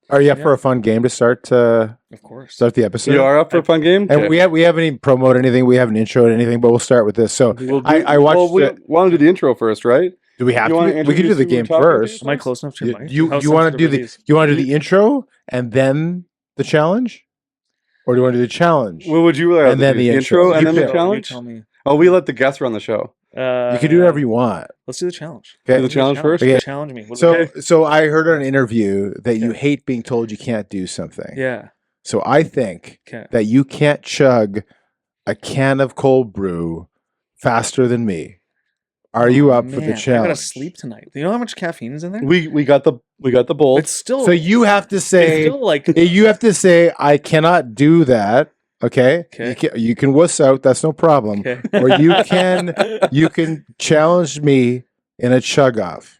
Are you up for a fun game to start? Of course. Start the episode. You are up for a fun game, and we haven't even promoted anything. We haven't introed anything, but we'll start with this. So I watched. Well, we want to do the intro first, right? Do we have to? We can do the game first. Am I close enough to your mic? You want to do the intro and then the challenge, or do you want to do the challenge? What would you rather? And then the intro and then the You challenge. tell me. Oh, we let the guests run the show. You can do whatever you want. Let's do the challenge. Okay. Do the challenge first. Okay. Challenge me. So I heard on an interview that you hate being told you can't do something. Yeah. So I think that you can't chug a can of cold brew faster than me. Are you up for the challenge? I gotta sleep tonight. Do you know how much caffeine is in there? We got the bowl. It's still. So you have to say. It's still like you have to say I cannot do that. Okay. You can wuss out. That's no problem. Okay. Or you can challenge me in a chug off.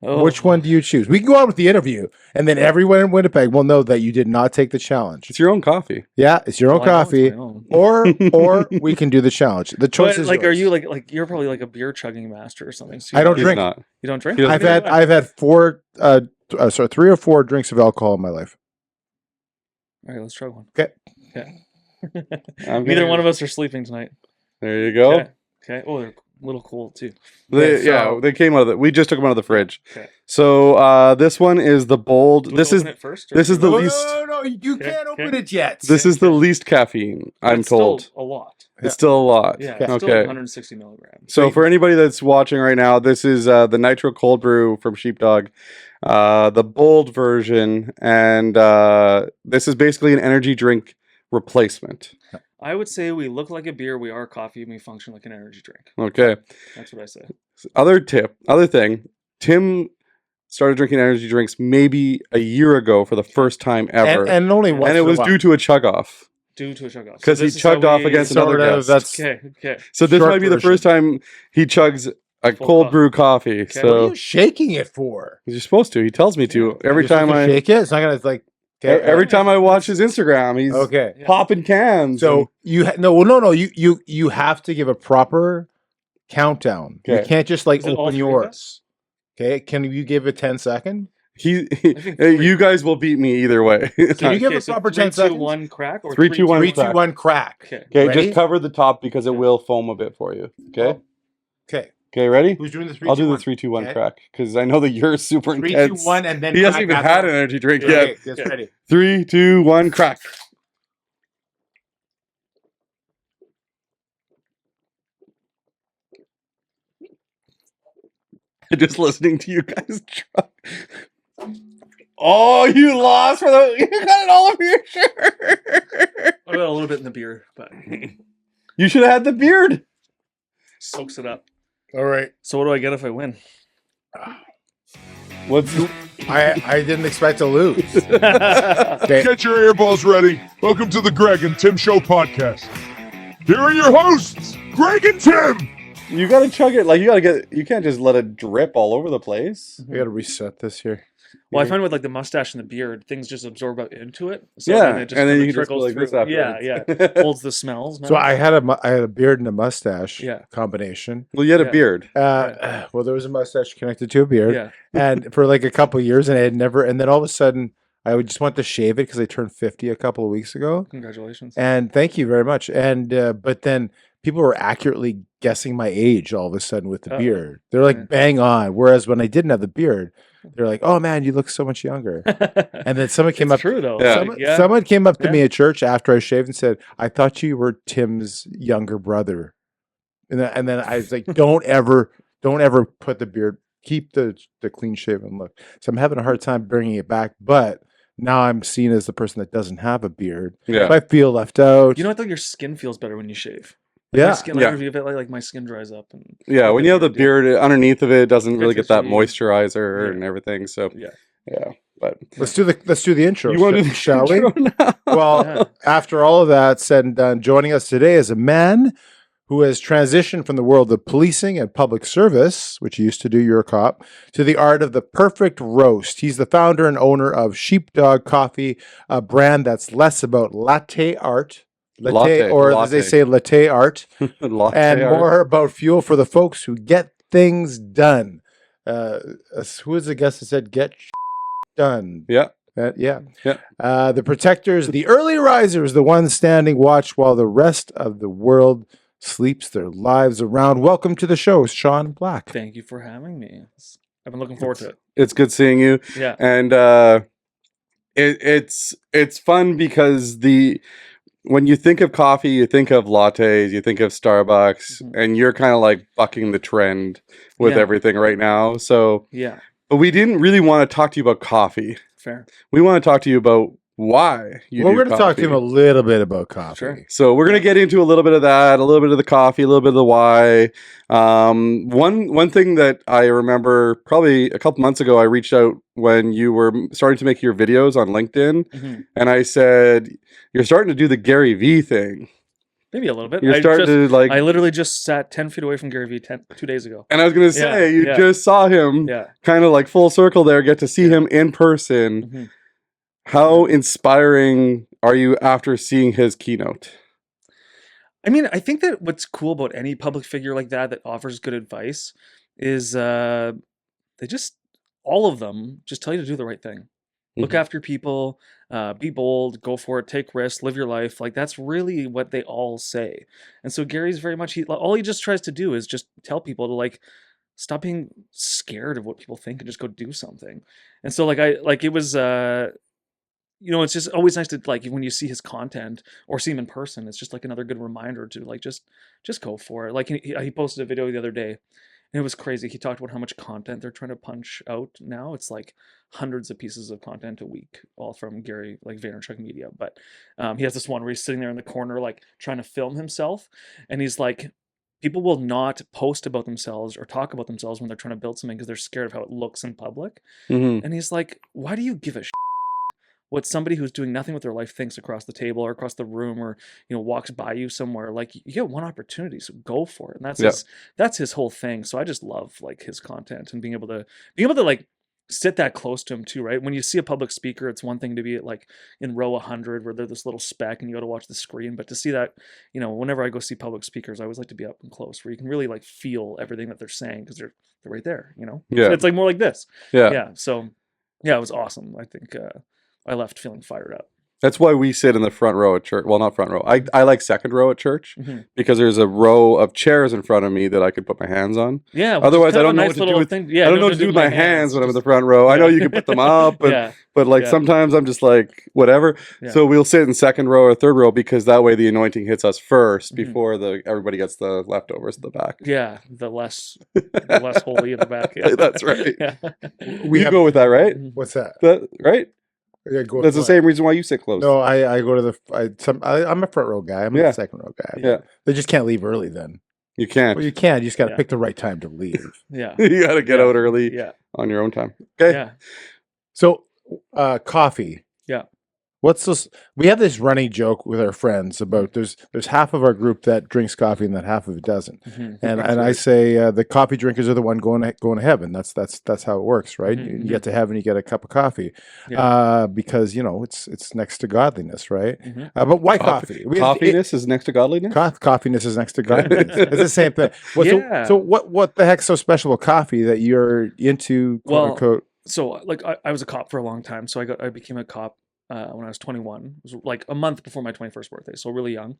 Oh. Which one do you choose? We can go on with the interview, and then everyone in Winnipeg will know that you did not take the challenge. It's your own coffee. Yeah, it's your own coffee. Or we can do the challenge. The choice is like, yours. are you like you're probably like a beer chugging master or something? So I don't drink. Not. You don't drink? I've had 3 or 4 drinks of alcohol in my life. All right, let's try one. Okay. Neither one of us are sleeping tonight. There you go. Okay. Oh, they're a little cold too. They came out of we just took them out of the fridge. Okay. So this one is the bold. This is it first, this is the least. No, you can't open it yet. This is the least caffeine. I'm told. Still a lot. It's still a lot. Yeah. It's Okay. Still like 160 milligrams. So for anybody that's watching right now, this is the Nitro Cold Brew from Sheepdog, the bold version, and this is basically an energy drink replacement. I would say we look like a beer, we are coffee, and we function like an energy drink. Okay. That's what I say. Other thing, Tim started drinking energy drinks maybe a year ago for the first time ever. And only once. And it was due to a chug off. Because he chugged off against another guest. Okay. So this might be the first time he chugs a cold brew coffee. Okay. So what are you shaking it for? You're supposed to. He tells me to. Every You're time supposed I to shake it, it's not gonna like. Every time I watch his Instagram, he's popping cans. So you you have to give a proper countdown. You can't just like open yours. Okay, can you give a 10-second? You guys will beat me either way. Can you give a proper 10 seconds? 3, 2, 1 crack or 3, 2, 1 3, 2, 1 crack. Okay, just cover the top because it will foam a bit for you. Okay. Okay, ready? Who's doing the 3, I'll 2, do 1. the 3, 2, 1 crack because I know that you're super 3, intense. 2, 1, and then he hasn't even had an energy drink yet. Okay, ready. 3, 2, 1, crack. Just listening to you guys try. Oh, you lost for the. You got it all over your shirt. I got a little bit in the beer, but you should have had the beard. Soaks it up. All right. So what do I get if I win? What's I didn't expect to lose. Okay. Get your earballs ready. Welcome to the Greg and Tim Show podcast. Here are your hosts, Greg and Tim. You gotta chug it. Like you can't just let it drip all over the place. We gotta reset this here. Well, I find with like the mustache and the beard, things just absorb into it. So then it just and then you can just trickles go like this through. afterwards. Yeah. Holds the smells. So I had a beard and a mustache Yeah. combination. Well, you had a beard. Well, there was a mustache connected to a beard. Yeah. And for like a couple of years, and I had never, and then all of a sudden, I would just want to shave it because I turned 50 a couple of weeks ago. Congratulations. And thank you very much. And but then people were accurately guessing my age all of a sudden with the beard. They're like bang on. Whereas when I didn't have the beard, they're like, "Oh man, you look so much younger." And then someone came up. True though. Yeah. Someone came up to me at church after I shaved and said, "I thought you were Tim's younger brother." And then I was like, "Don't ever put the beard. Keep the clean shaven look." So I'm having a hard time bringing it back, but now I'm seen as the person that doesn't have a beard. Yeah. So I feel left out. You know what though? Your skin feels better when you shave. Yeah. My skin, like my skin dries up. And When you have the beard underneath of it, doesn't really get that itchy. moisturizer and everything. So yeah. But let's do the intro. You want to do the shall we? intro now? Well, after all of that said and done, joining us today is a man who has transitioned from the world of policing and public service, which he used to do, you're a cop, to the art of the perfect roast. He's the founder and owner of Sheepdog Coffee, a brand that's less about latte art, as they say, latte art, and more about fuel for the folks who get things done. Who was the guest that said get done? Yeah. Yeah. Yeah. The protectors, the early risers, the ones standing watch while the rest of the world sleeps their lives around. Welcome to the show, Shawn Black. Thank you for having me. I've been looking forward to it. It's good seeing you. Yeah. And it's fun because when you think of coffee, you think of lattes, you think of Starbucks, and you're kind of like bucking the trend with everything right now. So but we didn't really want to talk to you about coffee. Fair. We want to talk to you about why you Well, do we're going to talk to him a little bit about coffee. Sure. So we're going to get into a little bit of that, a little bit of the coffee, a little bit of the why. One thing that I remember probably a couple months ago, I reached out when you were starting to make your videos on LinkedIn, and I said, you're starting to do the Gary Vee thing. Maybe a little bit. You're starting to like. I literally just sat 10 feet away from Gary Vee 2 days ago. And I was going to say, you just saw him kind of like full circle there, get to see him in person. How inspiring are you after seeing his keynote? I mean, I think that what's cool about any public figure like that offers good advice is they just, all of them just tell you to do the right thing. Look after people, be bold, go for it, take risks, live your life. Like that's really what they all say. And so Gary's very much, all he just tries to do is just tell people to like, stop being scared of what people think and just go do something. And so it was, it's just always nice to like when you see his content or see him in person, it's just like another good reminder to like, just go for it. Like he posted a video the other day. And it was crazy. He talked about how much content they're trying to punch out now. It's like hundreds of pieces of content a week, all from Gary, like Vaynerchuk Media. But he has this one where he's sitting there in the corner, like trying to film himself. And he's like, people will not post about themselves or talk about themselves when they're trying to build something because they're scared of how it looks in public. And he's like, why do you give a what somebody who's doing nothing with their life thinks across the table or across the room or walks by you somewhere? Like you get one opportunity, so go for it. And that's his whole thing. So I just love like his content and being able to like sit that close to him too, right? When you see a public speaker, it's one thing to be at like in row 100 where they're this little speck and you got to watch the screen, but to see that, whenever I go see public speakers, I always like to be up and close where you can really like feel everything that they're saying because they're right there, Yeah. So it's like more like this. Yeah. So yeah, it was awesome. I think I left feeling fired up. That's why we sit in the front row at church. Well, not front row. I like second row at church because there's a row of chairs in front of me that I could put my hands on. Yeah. Otherwise, I don't know what to do with. I don't know what to do with my hands when I'm in the front row. I know you can put them up, but like sometimes I'm just like whatever. Yeah. So we'll sit in second row or third row because that way the anointing hits us first before everybody gets the leftovers at the back. Yeah, the less holy in the back. Yeah. That's right. Yeah. We go with that, right? What's that? Right? Yeah, that's the same reason why you sit close. No, I go to I'm a front row guy. I'm a second row guy. Yeah. They just can't leave early then. You can't. Well, you can. You just got to pick the right time to leave. Yeah. You got to get out early on your own time. Okay. Yeah. So, coffee. Yeah. What's this? We have this running joke with our friends about there's half of our group that drinks coffee and that half of it doesn't. And I say the coffee drinkers are the one going to heaven. That's how it works, right? You get to heaven, you get a cup of coffee, because it's next to godliness, right? But why coffee? Coffeeness is next to godliness. Coffeeness is next to godliness. It's the same thing. Well, so what the heck's so special about coffee that you're into? Quote unquote. So like I was a cop for a long time. So I became a cop when I was 21. It was like a month before my 21st birthday, so really young.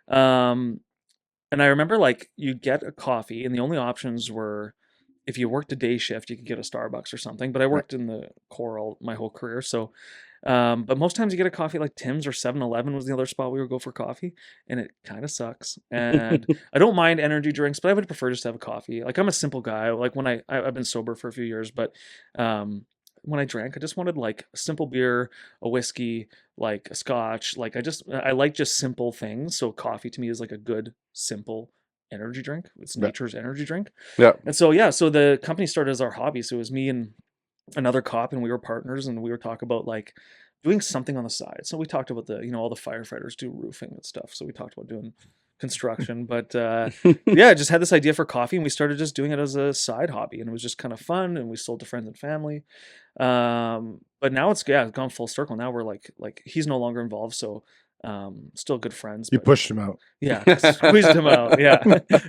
And I remember like you'd get a coffee, and the only options were if you worked a day shift, you could get a Starbucks or something. But I worked in the core my whole career, so. But most times you get a coffee like Tim's or 7-Eleven was the other spot we would go for coffee, and it kind of sucks. And I don't mind energy drinks, but I would prefer just to have a coffee. Like I'm a simple guy. Like when I've been sober for a few years, but when I drank, I just wanted like a simple beer, a whiskey, like a scotch. Like I like just simple things. So coffee to me is like a good, simple energy drink. It's nature's energy drink. Yeah. And so, so the company started as our hobby. So it was me and another cop, and we were partners, and we were talking about like doing something on the side. So we talked about all the firefighters do roofing and stuff. So we talked about doing construction, but just had this idea for coffee, and we started just doing it as a side hobby, and it was just kind of fun, and we sold to friends and family. But now it's gone full circle. Now we're like he's no longer involved, so Still good friends. You but pushed him out. yeah, squeezed him out. Yeah,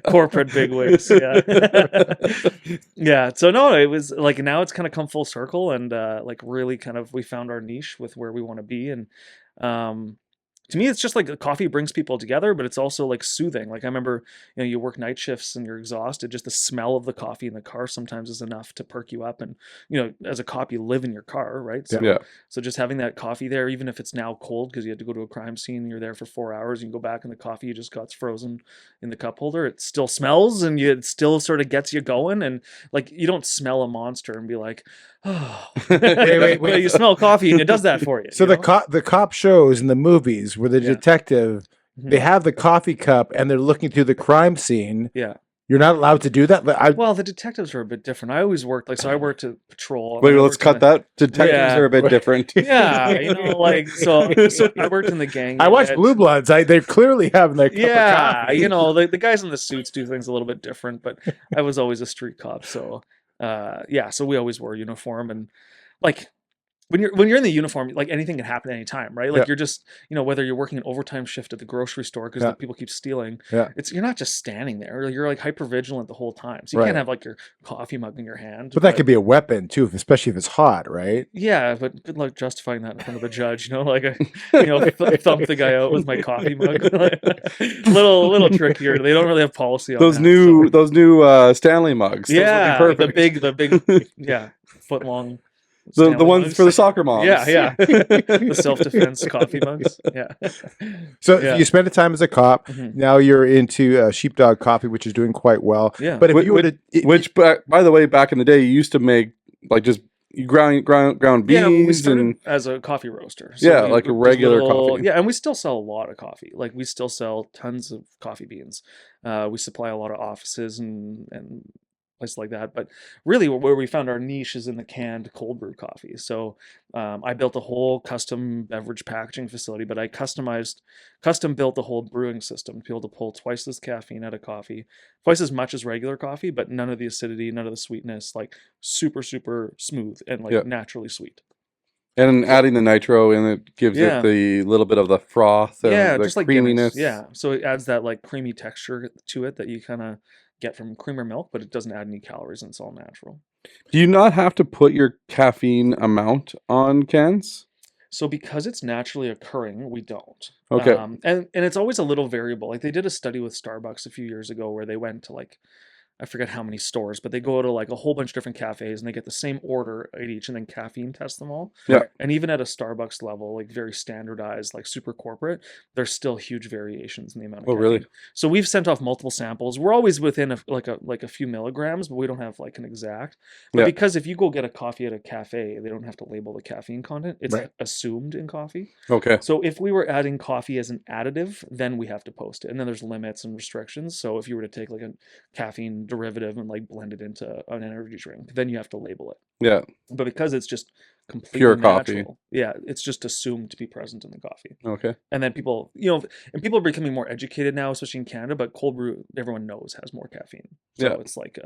corporate bigwigs. Yeah, yeah. So no, it was like now it's kind of come full circle, and like really kind of we found our niche with where we want to be, and to me, it's just like coffee brings people together, but it's also like soothing. Like I remember, you work night shifts and you're exhausted. Just the smell of the coffee in the car sometimes is enough to perk you up. And as a cop, you live in your car, right? So, Yeah. so just having that coffee there, even if it's now cold because you had to go to a crime scene, and you're there for 4 hours, and you go back and the coffee you just got's frozen in the cup holder. It still smells, and it still sort of gets you going. And like you don't smell a monster and be like, oh, wait. But you smell coffee and it does that for you. So you the know? the cop shows in the movies where the Yeah. detective, Mhm. they have the coffee cup and they're looking through the crime scene. Yeah. You're not allowed to do that. Well, the detectives are a bit different. I always worked so I worked at patrol. and Wait, I let's worked in cut that. Detectives Yeah. are a bit different. Yeah, like so I worked in the gang. I watched unit. Blue Bloods. They're clearly having their cup of Yeah, coffee. the guys in the suits do things a little bit different, but I was always a street cop, so so we always wore uniform, and like when you're in the uniform, like anything can happen at any time, right? Like Yeah. you're just, whether you're working an overtime shift at the grocery store because Yeah. the people keep stealing, Yeah. you're not just standing there. You're like hyper vigilant the whole time. So you Right. can't have like your coffee mug in your hand. But that could be a weapon too, especially if it's hot, right? Yeah, but good luck justifying that in front of a judge. Like thump the guy out with my coffee mug. little trickier. They don't really have policy on Those that, new Stanley mugs. Those would be yeah, perfect. the big, yeah, foot long. The ones for the soccer moms. Yeah. The self-defense coffee mugs. Yeah. So Yeah. you spent a time as a cop. Mhm. Now you're into Sheepdog Coffee, which is doing quite well. Yeah. But if you were to, Which, by the way, back in the day, you used to make like just you ground Yeah, we beans started and as a coffee roaster. Yeah, we- like a just regular coffee. Yeah, and we still sell a lot of coffee. Like we still sell tons of coffee beans. We supply a lot of offices and places like that. But really, where we found our niche is in the canned cold brew coffee. So I built a whole custom beverage packaging facility, but I custom built the whole brewing system to be able to pull twice as caffeine out of coffee, twice as much as regular coffee, but none of the acidity, none of the sweetness, like super, super smooth and like Yeah. naturally sweet. and adding the nitro in it gives Yeah. it the little bit of the froth and Yeah, the just like Guinness. creaminess. Yeah, so it adds that like creamy texture to it that you kind of get from cream or milk, but it doesn't add any calories and it's all natural. Do you not have to put your caffeine amount on cans? So because it's naturally occurring, we don't. Okay. And it's always a little variable. Like they did a study with Starbucks a few years ago where they went to like, I forget how many stores, but they go to like a whole bunch of different cafes and they get the same order at each and then caffeine test them all. Yeah. And even at a Starbucks level, like very standardized, like super corporate, there's still huge variations in the amount of Oh, caffeine. really? So we've sent off multiple samples. We're always within a few milligrams, but we don't have like an exact. But Yeah. because if you go get a coffee at a cafe, they don't have to label the caffeine content. It's Right. assumed in coffee. Okay. So if we were adding coffee as an additive, then we have to post it. And then there's limits and restrictions. So if you were to take like a caffeine derivative and like blend it into an energy drink, then you have to label it. Yeah. But because it's just completely Pure coffee. natural, yeah, it's just assumed to be present in the coffee. Okay. And then people, and people are becoming more educated now, especially in Canada, but cold brew, everyone knows has more caffeine. So Yeah. it's like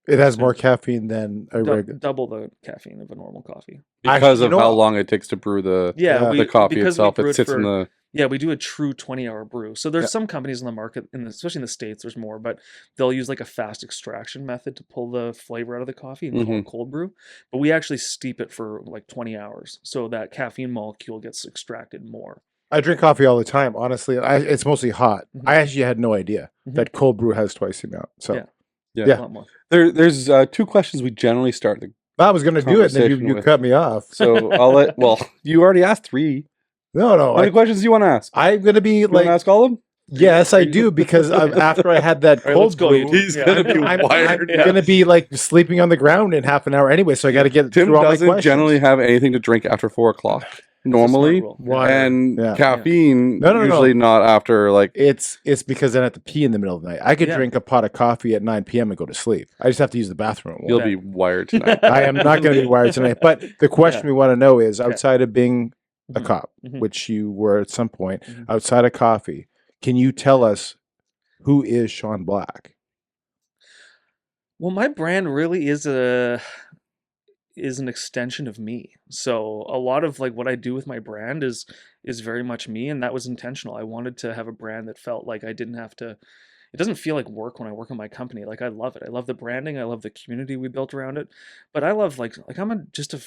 it has more caffeine than a regular. double the caffeine of a normal coffee. Because you of know how what? long it takes to brew the Yeah, Yeah. the coffee because we itself. brew It it sits in for- the Yeah, we do a true 20-hour brew. So there's Yeah. some companies in the market, especially in the States, there's more, but they'll use like a fast extraction method to pull the flavor out of the coffee and call it cold brew. But we actually steep it for like 20 hours. So that caffeine molecule gets extracted more. I drink coffee all the time. Honestly, it's mostly hot. Mhm. I actually had no idea Mhm. that cold brew has twice the amount. So Yeah. Yeah. A lot more. there's two questions we generally start the I was going to do it, and then Conversation you with- cut me off. so I'll let you already asked 3. No, How many questions do you want to ask? I'm going to be You want to like, ask all of them? yes, I do, because after I had that All right, cold let's go, brew, you two. He's gonna be I'm wired. Yeah. going to be like sleeping on the ground in half an hour anyway. So I got to get Tim through all my doesn't questions. generally have anything to drink after 4 o'clock normally, Smart rule. Water. and Yeah. caffeine No. usually not after like. It's because then I have to pee in the middle of the night. I could Yeah. drink a pot of coffee at 9 p.m. and go to sleep. I just have to use the bathroom. You'll Yeah. be wired tonight. I am not going to be wired tonight. But the question we want to know is, Okay. outside of being a Mhm. cop, Mhm. which you were at some point, Mhm. outside of coffee, can you tell us who is Shawn Black? Well, my brand really is is an extension of me. So a lot of like what I do with my brand is very much me, and that was intentional. I wanted to have a brand that felt like I didn't have to. It doesn't feel like work when I work in my company. Like I love it. I love the branding. I love the community we built around it. But I love like just a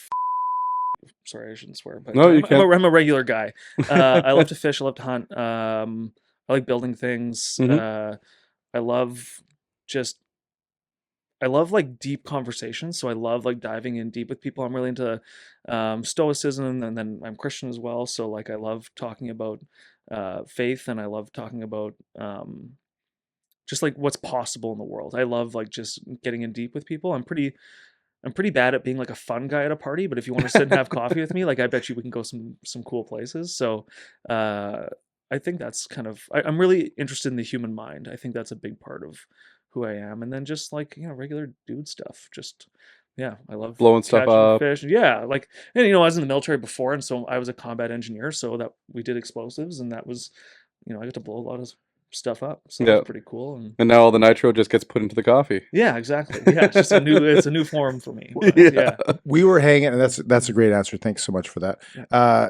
sorry, I shouldn't swear, but No, you can't. I'm a regular guy. I love to fish. I love to hunt. I like building things. Mhm. I love just I love like deep conversations. So I love like diving in deep with people. I'm really into stoicism, and then I'm Christian as well. So like I love talking about faith, and I love talking about just like what's possible in the world. I love like just getting in deep with people. I'm pretty bad at being like a fun guy at a party, but if you want to sit and have coffee with me, like I bet you we can go some cool places. So uh, I think that's kind of I'm really interested in the human mind. I think that's a big part of who I am. And then just like regular dude stuff. Just yeah, I love Blowing stuff catching up. fish. Yeah, like and I was in the military before, and so I was a combat engineer, so that we did explosives, and that was I got to blow a lot of stuff up. So that was Yeah. pretty cool. And And now all the nitro just gets put into the coffee. yeah, exactly. Yeah, it's just it's a new form for me. Yeah. We were hanging, and that's a great answer. Thanks so much for that. Yeah.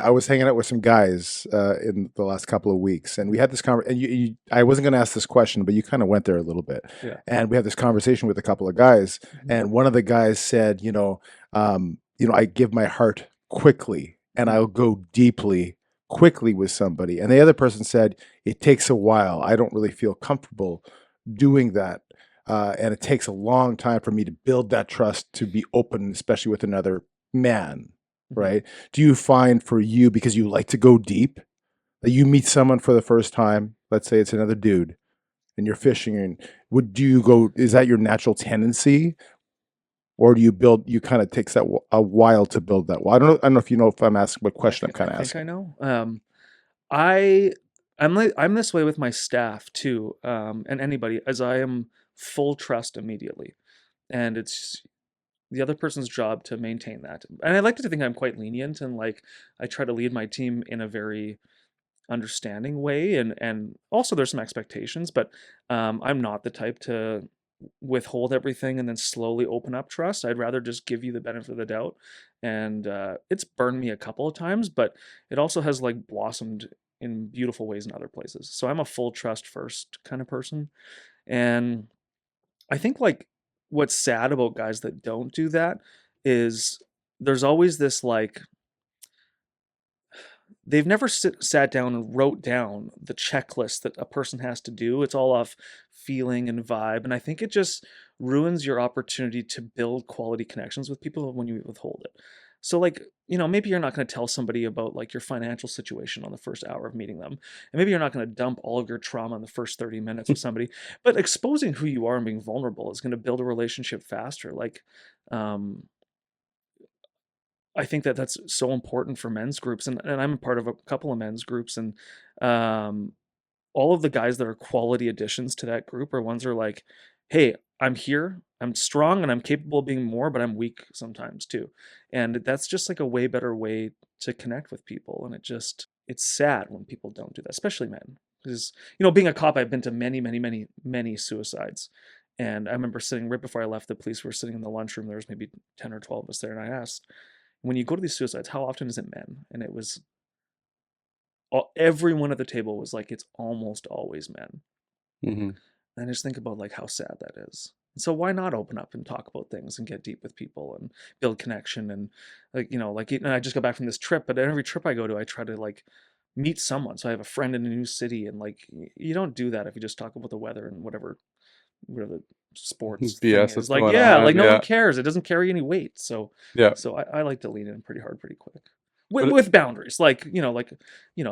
I was hanging out with some guys in the last couple of weeks, and we had this conversation. And I wasn't going to ask this question, but you kind of went there a little bit. Yeah. And we had this conversation with a couple of guys, and one of the guys said, I give my heart quickly, and I'll go deeply quickly with somebody. And the other person said, it takes a while. I don't really feel comfortable doing that. And it takes a long time for me to build that trust to be open, especially with another man, right? Do you find for you, because you like to go deep, that you meet someone for the first time, let's say it's another dude, and you're fishing, and is that your natural tendency? Or do you kind of takes that a while to build that? Well, I don't know if you know if I'm asking what question I'm kind of I think asking. I know. I'm this way with my staff too, and anybody, as I am full trust immediately, and it's the other person's job to maintain that. And I like to think I'm quite lenient, and like I try to lead my team in a very understanding way, and also there's some expectations, but I'm not the type to withhold everything and then slowly open up trust. I'd rather just give you the benefit of the doubt, and it's burned me a couple of times, but it also has like blossomed in beautiful ways in other places. So I'm a full trust first kind of person, and I think like what's sad about guys that don't do that is there's always this like they've never sat down and wrote down the checklist that a person has to do. It's all off feeling and vibe. And I think it just ruins your opportunity to build quality connections with people when you withhold it. So like, maybe you're not going to tell somebody about like your financial situation on the first hour of meeting them. And maybe you're not going to dump all of your trauma in the first 30 minutes with somebody, but exposing who you are and being vulnerable is going to build a relationship faster. Like, I think that that's so important for men's groups, and I'm a part of a couple of men's groups, and um, all of the guys that are quality additions to that group are ones that are like, hey, I'm here, I'm strong, and I'm capable of being more, but I'm weak sometimes too. And that's just like a way better way to connect with people. And it's sad when people don't do that, especially men. Because, being a cop, I've been to many, many, many, many suicides. And I remember sitting right before I left the police, we were sitting in the lunchroom, there was maybe 10 or 12 of us there, and I asked, when you go to these suicides, how often is it men? And it was everyone at the table was like, it's almost always men. Mm-hmm. And I just think about like how sad that is. So why not open up and talk about things and get deep with people and build connection, and and I just got back from this trip, but every trip I go to, I try to like meet someone. So I have a friend in a new city, and like you don't do that if you just talk about the weather and whatever the sports thing BS is. that's Like going yeah, on, like no yeah. one cares. It doesn't carry any weight. So Yeah. so I like to lean in pretty hard, pretty quick. But With boundaries, like I'm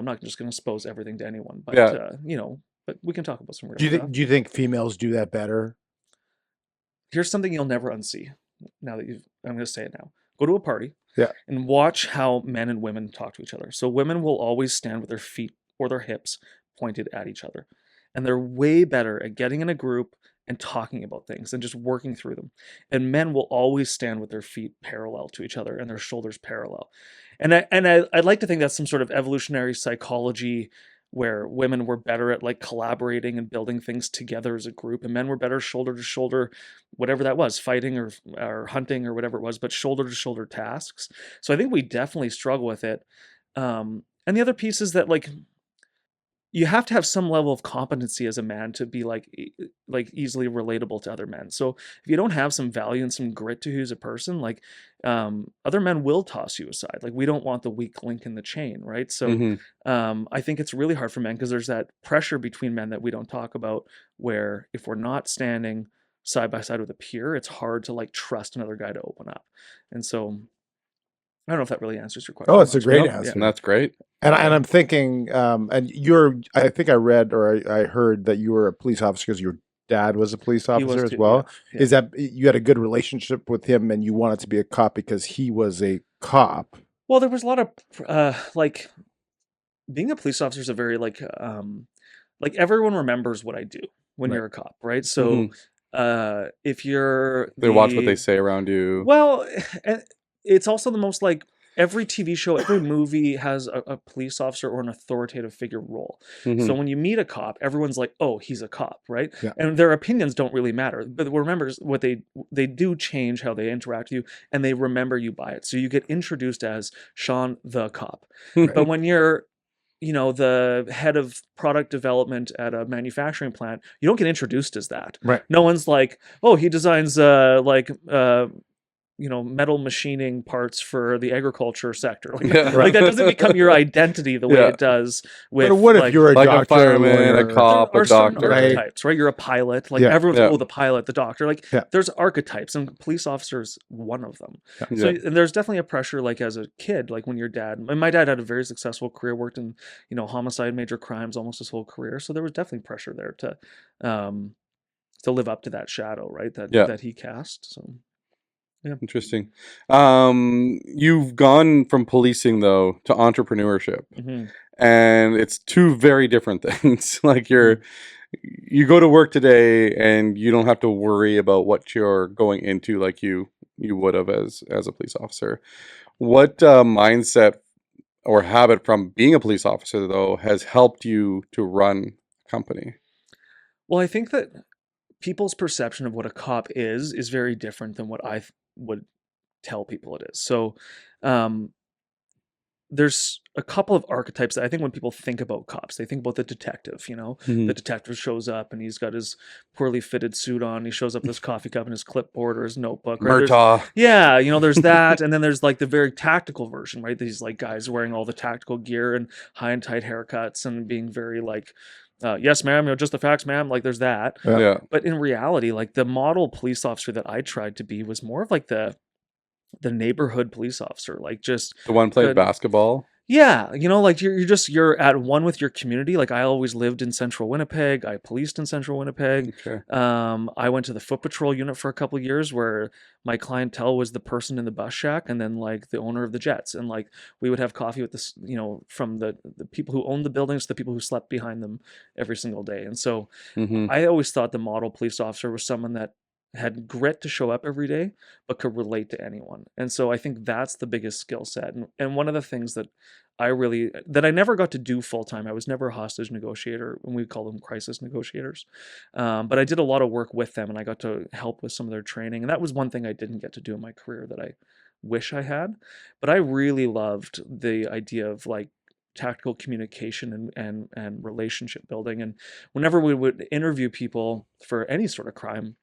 not just going to expose everything to anyone, but Yeah. but we can talk about some real Do stuff. you think females do that better? Here's something you'll never unsee. Now that I'm going to say it now. Go to a party, Yeah. and watch how men and women talk to each other. So women will always stand with their feet or their hips pointed at each other, and they're way better at getting in a group and talking about things and just working through them. And men will always stand with their feet parallel to each other and their shoulders parallel. And I'd like to think that's some sort of evolutionary psychology where women were better at like collaborating and building things together as a group, and men were better shoulder to shoulder, whatever that was, fighting or hunting or whatever it was, but shoulder to shoulder tasks. So I think we definitely struggle with it. And the other piece is that like you have to have some level of competency as a man to be like easily relatable to other men. So if you don't have some value and some grit to who as a person, like other men will toss you aside. Like we don't want the weak link in the chain, right? So I think it's really hard for men because there's that pressure between men that we don't talk about, where if we're not standing side by side with a peer, it's hard to like trust another guy to open up. And so I don't know if that really answers your question. Oh, it's a great Yep, answer. and that's great. And I'm thinking, and I think I read or I heard that you were a police officer because your dad was a police He was officer as too, well. yeah. Is that you had a good relationship with him and you wanted to be a cop because he was a cop? Well, there was a lot of like being a police officer is a very like everyone remembers what I do when Right. you're a cop, right? So if you're They watch what they say around you. Well, and it's also the most like every TV show, every movie has a police officer or an authoritative figure role. So when you meet a cop, everyone's like, "Oh, he's a cop," right? Yeah. And their opinions don't really matter, but remember what they do change how they interact with you, and they remember you by it. So you get introduced as Shawn the cop. But when you're the head of product development at a manufacturing plant, you don't get introduced as that. Right. No one's like, "Oh, he designs metal machining parts for the agriculture sector." Like, like that doesn't become your identity the way it does with. But what if like, you're a like doctor, a fireman, lawyer? a cop, there a are certain doctor? archetypes, right? You're a pilot. Like Yeah. everyone's Yeah. like, "Oh, the pilot, the doctor." Like Yeah. there's archetypes, and police officers one of them. Yeah. So and there's definitely a pressure, like as a kid, like when your dad. And my dad had a very successful career, worked in homicide, major crimes, almost his whole career. So there was definitely pressure there to live up to that shadow, right? That he cast. So. Yeah. Interesting. You've gone from policing though to entrepreneurship, and it's two very different things. Like you go to work today and you don't have to worry about what you're going into like you would have as a police officer. What mindset or habit from being a police officer though has helped you to run a company? Well, I think that people's perception of what a cop is very different than what I would tell people it is. So there's a couple of archetypes that I think when people think about cops, they think about the detective. The detective shows up and he's got his poorly fitted suit on. He shows up with his coffee cup and his clipboard or his notebook. Right? Murtaugh. Yeah, there's that. And then there's like the very tactical version, right? These like guys wearing all the tactical gear and high and tight haircuts and being very like, "Yes, ma'am, just the facts, ma'am." Like there's that. Yeah. But in reality, like the model police officer that I tried to be was more of like the neighborhood police officer, like just The one played basketball. yeah, like you're at one with your community. Like I always lived in central Winnipeg. I policed in central Winnipeg. Okay. I went to the foot patrol unit for a couple of years where my clientele was the person in the bus shack and then like the owner of the jets. And like we would have coffee with this, from the people who owned the buildings to the people who slept behind them every single day. And so I always thought the model police officer was someone that had grit to show up every day, but could relate to anyone. And so I think that's the biggest skill set. And one of the things that I never got to do full time. I was never a hostage negotiator, and we call them crisis negotiators. But I did a lot of work with them, and I got to help with some of their training. And that was one thing I didn't get to do in my career that I wish I had. But I really loved the idea of like tactical communication and relationship building. And whenever we would interview people for any sort of crime,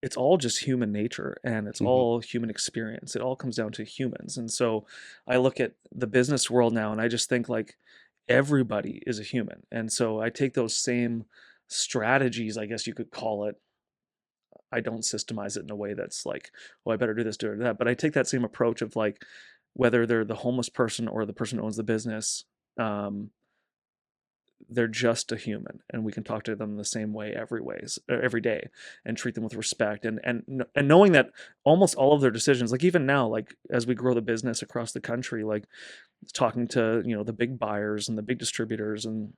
it's all just human nature and it's all human experience. It all comes down to humans. And so I look at the business world now and I just think like everybody is a human. And so I take those same strategies, I guess you could call it. I don't systemize it in a way that's like, oh, I better do this, do that. But I take that same approach of like, whether they're the homeless person or the person who owns the business, they're just a human, and we can talk to them the same way every day and treat them with respect and knowing that almost all of their decisions, like even now, like as we grow the business across the country, like talking to the big buyers and the big distributors and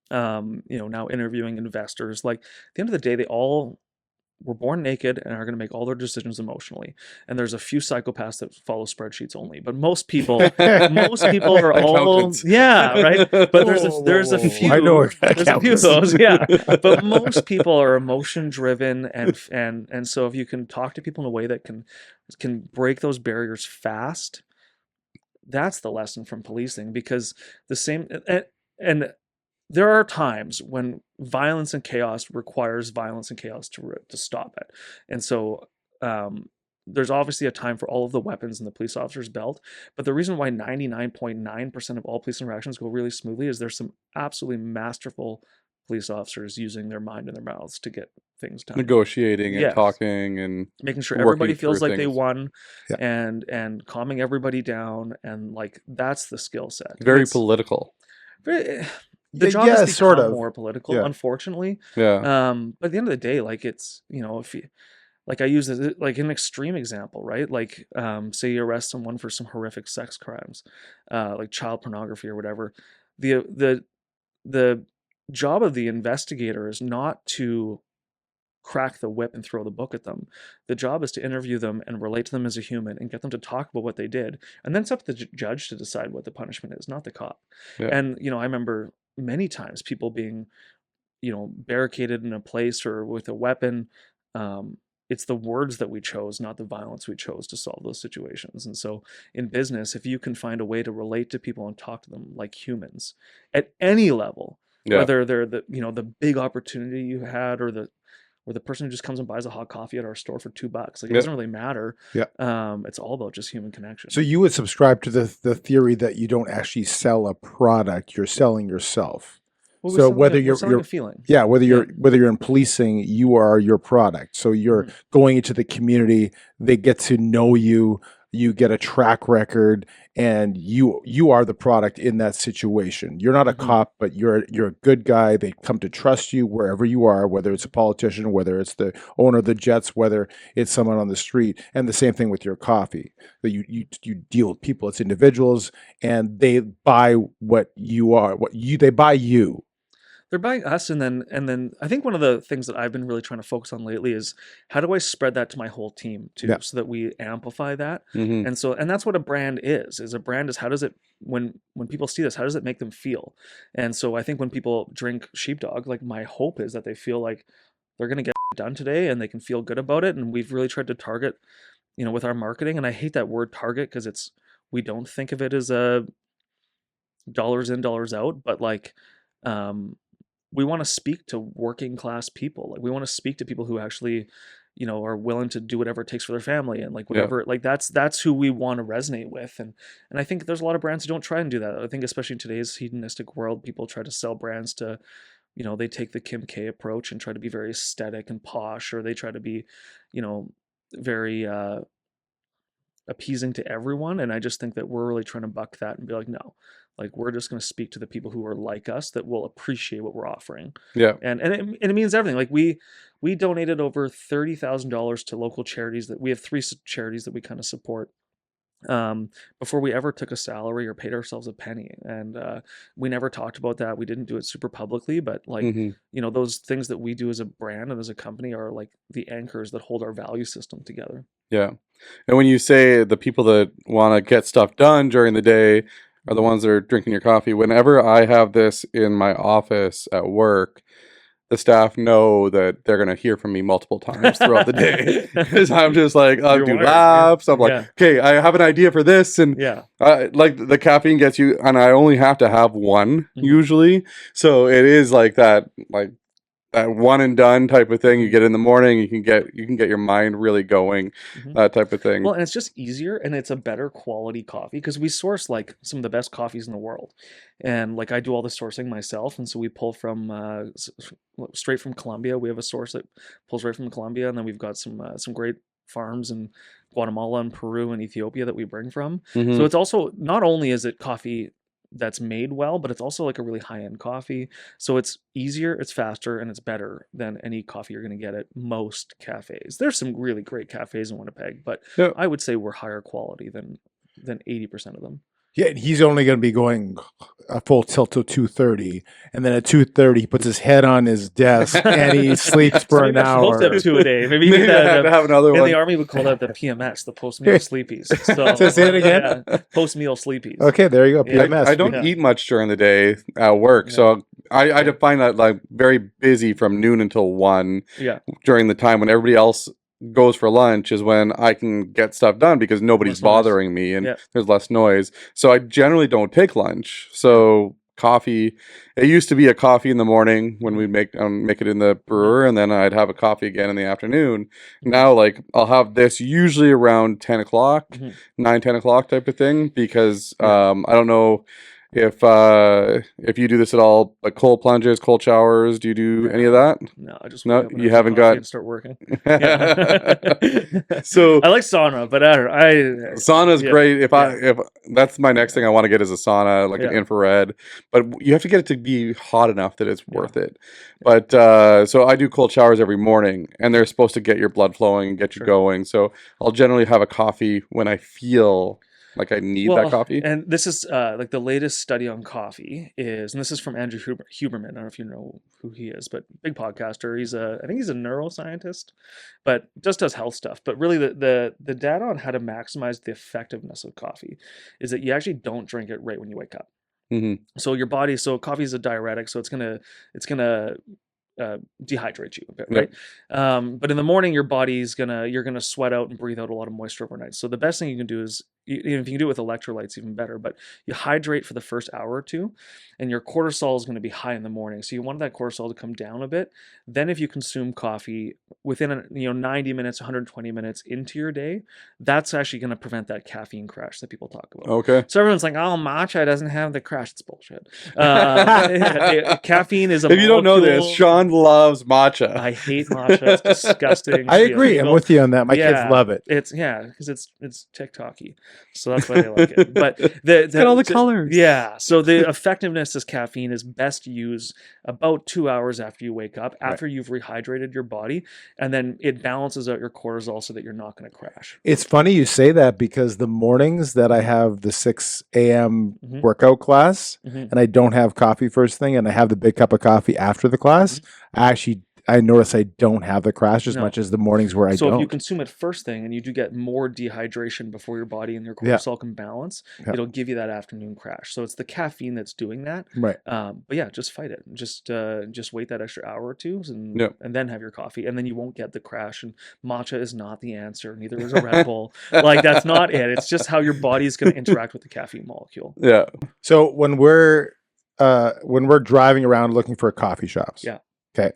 now interviewing investors, like at the end of the day, they all were born naked and are going to make all their decisions emotionally. And there's a few psychopaths that follow spreadsheets only, but most people are all Accountants. right. But there's Whoa, there's a whoa, whoa. few. I know There's a few of accountants. those, yeah. But most people are emotion driven, and so if you can talk to people in a way that can break those barriers fast, that's the lesson from policing. Because the same and there are times when violence and chaos requires violence and chaos to stop it. And so there's obviously a time for all of the weapons in the police officer's belt. But the reason why 99.9% of all police interactions go really smoothly is there's some absolutely masterful police officers using their mind and their mouths to get things done. Negotiating and Yes. talking and Making sure working everybody feels through like they things. won, Yeah. and calming everybody down, and like that's the skill set. very It's political. the Yeah, job yeah, has become sort of. more political, Yeah. unfortunately. Yeah. But at the end of the day, like it's, if you, like I use it like an extreme example, right? Like say you arrest someone for some horrific sex crimes, like child pornography or whatever. The job of the investigator is not to crack the whip and throw the book at them. The job is to interview them and relate to them as a human and get them to talk about what they did. And then it's up to the judge to decide what the punishment is, not the cop. Yeah. And, I remember many times people being, barricaded in a place or with a weapon. It's the words that we chose, not the violence we chose to solve those situations. And so in business, if you can find a way to relate to people and talk to them like humans at any level, Yeah. whether they're the big opportunity you had or the person who just comes and buys a hot coffee at our store for $2, like it Yeah. doesn't really matter. Yeah. It's all about just human connection. So you would subscribe to the theory that you don't actually sell a product, you're selling yourself. Well, so whether we're selling you're a feeling. yeah, whether you're in policing, you are your product. So you're going into the community, they get to know you, you get a track record, and you are the product in that situation. You're not a cop, but you're a good guy. They come to trust you wherever you are, whether it's a politician, whether it's the owner of the Jets, whether it's someone on the street. And the same thing with your coffee. That you deal with people, it's individuals, and they buy what you are, they buy you. They're buying us, and then I think one of the things that I've been really trying to focus on lately is how do I spread that to my whole team too, Yeah. so that we amplify that. Mhm. And that's what a brand is. A brand is how does it when people see this, how does it make them feel? And so I think when people drink Sheepdog, like my hope is that they feel like they're gonna get done today and they can feel good about it. And we've really tried to target, with our marketing. And I hate that word target because we don't think of it as a dollars in, dollars out, but like we want to speak to working class people. Like we want to speak to people who actually, are willing to do whatever it takes for their family and like whatever. Like that's who we want to resonate with. And I think there's a lot of brands who don't try and do that. I think especially in today's hedonistic world, people try to sell brands to, they take the Kim K approach and try to be very aesthetic and posh, or they try to be, very appeasing to everyone. And I just think that we're really trying to buck that and be like, no, like we're just going to speak to the people who are like us that will appreciate what we're offering. Yeah. And it means everything. Like we donated over $30,000 to local charities that we have 3 charities that we kind of support before we ever took a salary or paid ourselves a penny. And we never talked about that. We didn't do it super publicly, but like, Mhm. those things that we do as a brand and as a company are like the anchors that hold our value system together. Yeah. And when you say the people that want to get stuff done during the day are the ones that are drinking your coffee, whenever I have this in my office at work, the staff know that they're going to hear from me multiple times throughout the day. Because I'm just like, I'll You're do wired, laps. I'm like, yeah. okay, I have an idea for this. And Yeah. like the caffeine gets you, and I only have to have one usually. So it is like that one and done type of thing. You get in the morning, you can get your mind really going, that type of thing. Well, and it's just easier and it's a better quality coffee because we source like some of the best coffees in the world. And like I do all the sourcing myself. And so we pull from straight from Colombia. We have a source that pulls right from Colombia. And then we've got some great farms in Guatemala and Peru and Ethiopia that we bring from. Mhm. So it's also, not only is it coffee that's made well, but it's also like a really high-end coffee. So it's easier, it's faster, and it's better than any coffee you're going to get at most cafes. There's some really great cafes in Winnipeg, but Yeah. I would say we're higher quality than 80% of them. Yeah, and he's only going to be going a full tilt till 2:30, and then at 2:30 he puts his head on his desk and he sleeps for an Maybe I'm supposed to hour. have 2 a day. Maybe you Maybe get I have that. to have another In one. the army, we call that the PMS, the post meal sleepies. So Say it again? yeah, post meal sleepies. Okay, there you go. Yeah. PMS. I don't Yeah. eat much during the day at work, so I define that like very busy from noon until 1 Yeah, during the time when everybody else goes for lunch is when I can get stuff done because nobody's Less noise. bothering me and Yeah. there's less noise. So I generally don't take lunch. So coffee, it used to be a coffee in the morning when we make it in the brewer, and then I'd have a coffee again in the afternoon. Now, like I'll have this usually around 10 o'clock, Mhm. 9-10 o'clock type of thing because I don't know if you do this at all, like cold plunges, cold showers. Do you do any of that? no, I just No, wake up and you have haven't coffee got- and start working. Yeah. So I like sauna, but I sauna's yeah, great. If yeah. if that's my next thing I want to get is a sauna, like an Yeah. infrared, but you have to get it to be hot enough that it's Yeah. worth it. But so I do cold showers every morning, and they're supposed to get your blood flowing and get you Sure. going. So I'll generally have a coffee when I feel like I need that coffee. And this is like the latest study on coffee is, and this is from Andrew Huberman. I don't know if you know who he is, but big podcaster. I think he's a neuroscientist, but just does health stuff. But really, the data on how to maximize the effectiveness of coffee is that you actually don't drink it right when you wake up. Mhm. So your body, so coffee is a diuretic, so it's gonna dehydrate you a bit, Yep. right? But in the morning, you're gonna sweat out and breathe out a lot of moisture overnight. So the best thing you can do is, even if you can do it with electrolytes, even better. But you hydrate for the first hour or two, and your cortisol is going to be high in the morning. So you want that cortisol to come down a bit. Then, if you consume coffee within 90 minutes, 120 minutes into your day, that's actually going to prevent that caffeine crash that people talk about. Okay. So everyone's like, "Oh, matcha doesn't have the crash." It's bullshit. Caffeine is a If you don't know this, molecule. Sean loves matcha. I hate matcha. It's disgusting. I It's agree. I'm illegal. with you on that. My kids Yeah, love it. It's because it's TikTok-y, so that's why they like it. But the got all the colors. Yeah. So the effectiveness of caffeine is best used about 2 hours after you wake up, after you've rehydrated your body, and then it balances out your cortisol so that you're not going to crash. It's funny you say that because the mornings that I have the 6 a.m. Mhm. workout class Mhm. and I don't have coffee first thing and I have the big cup of coffee after the class, I notice I don't have the crash as No. much as the mornings where I So don't. if you consume it first thing and you do get more dehydration before your body and your Yeah. cortisol can balance, Yeah. it'll give you that afternoon crash. So it's the caffeine that's doing that. Right. But yeah, just fight it. Just wait that extra hour or two and Yep. and then have your coffee, and then you won't get the crash. And matcha is not the answer. Neither is a Red Bull. Like that's not it. It's just how your body is going to interact with the caffeine molecule. Yeah. So when we're driving around looking for coffee shops, Yeah. okay,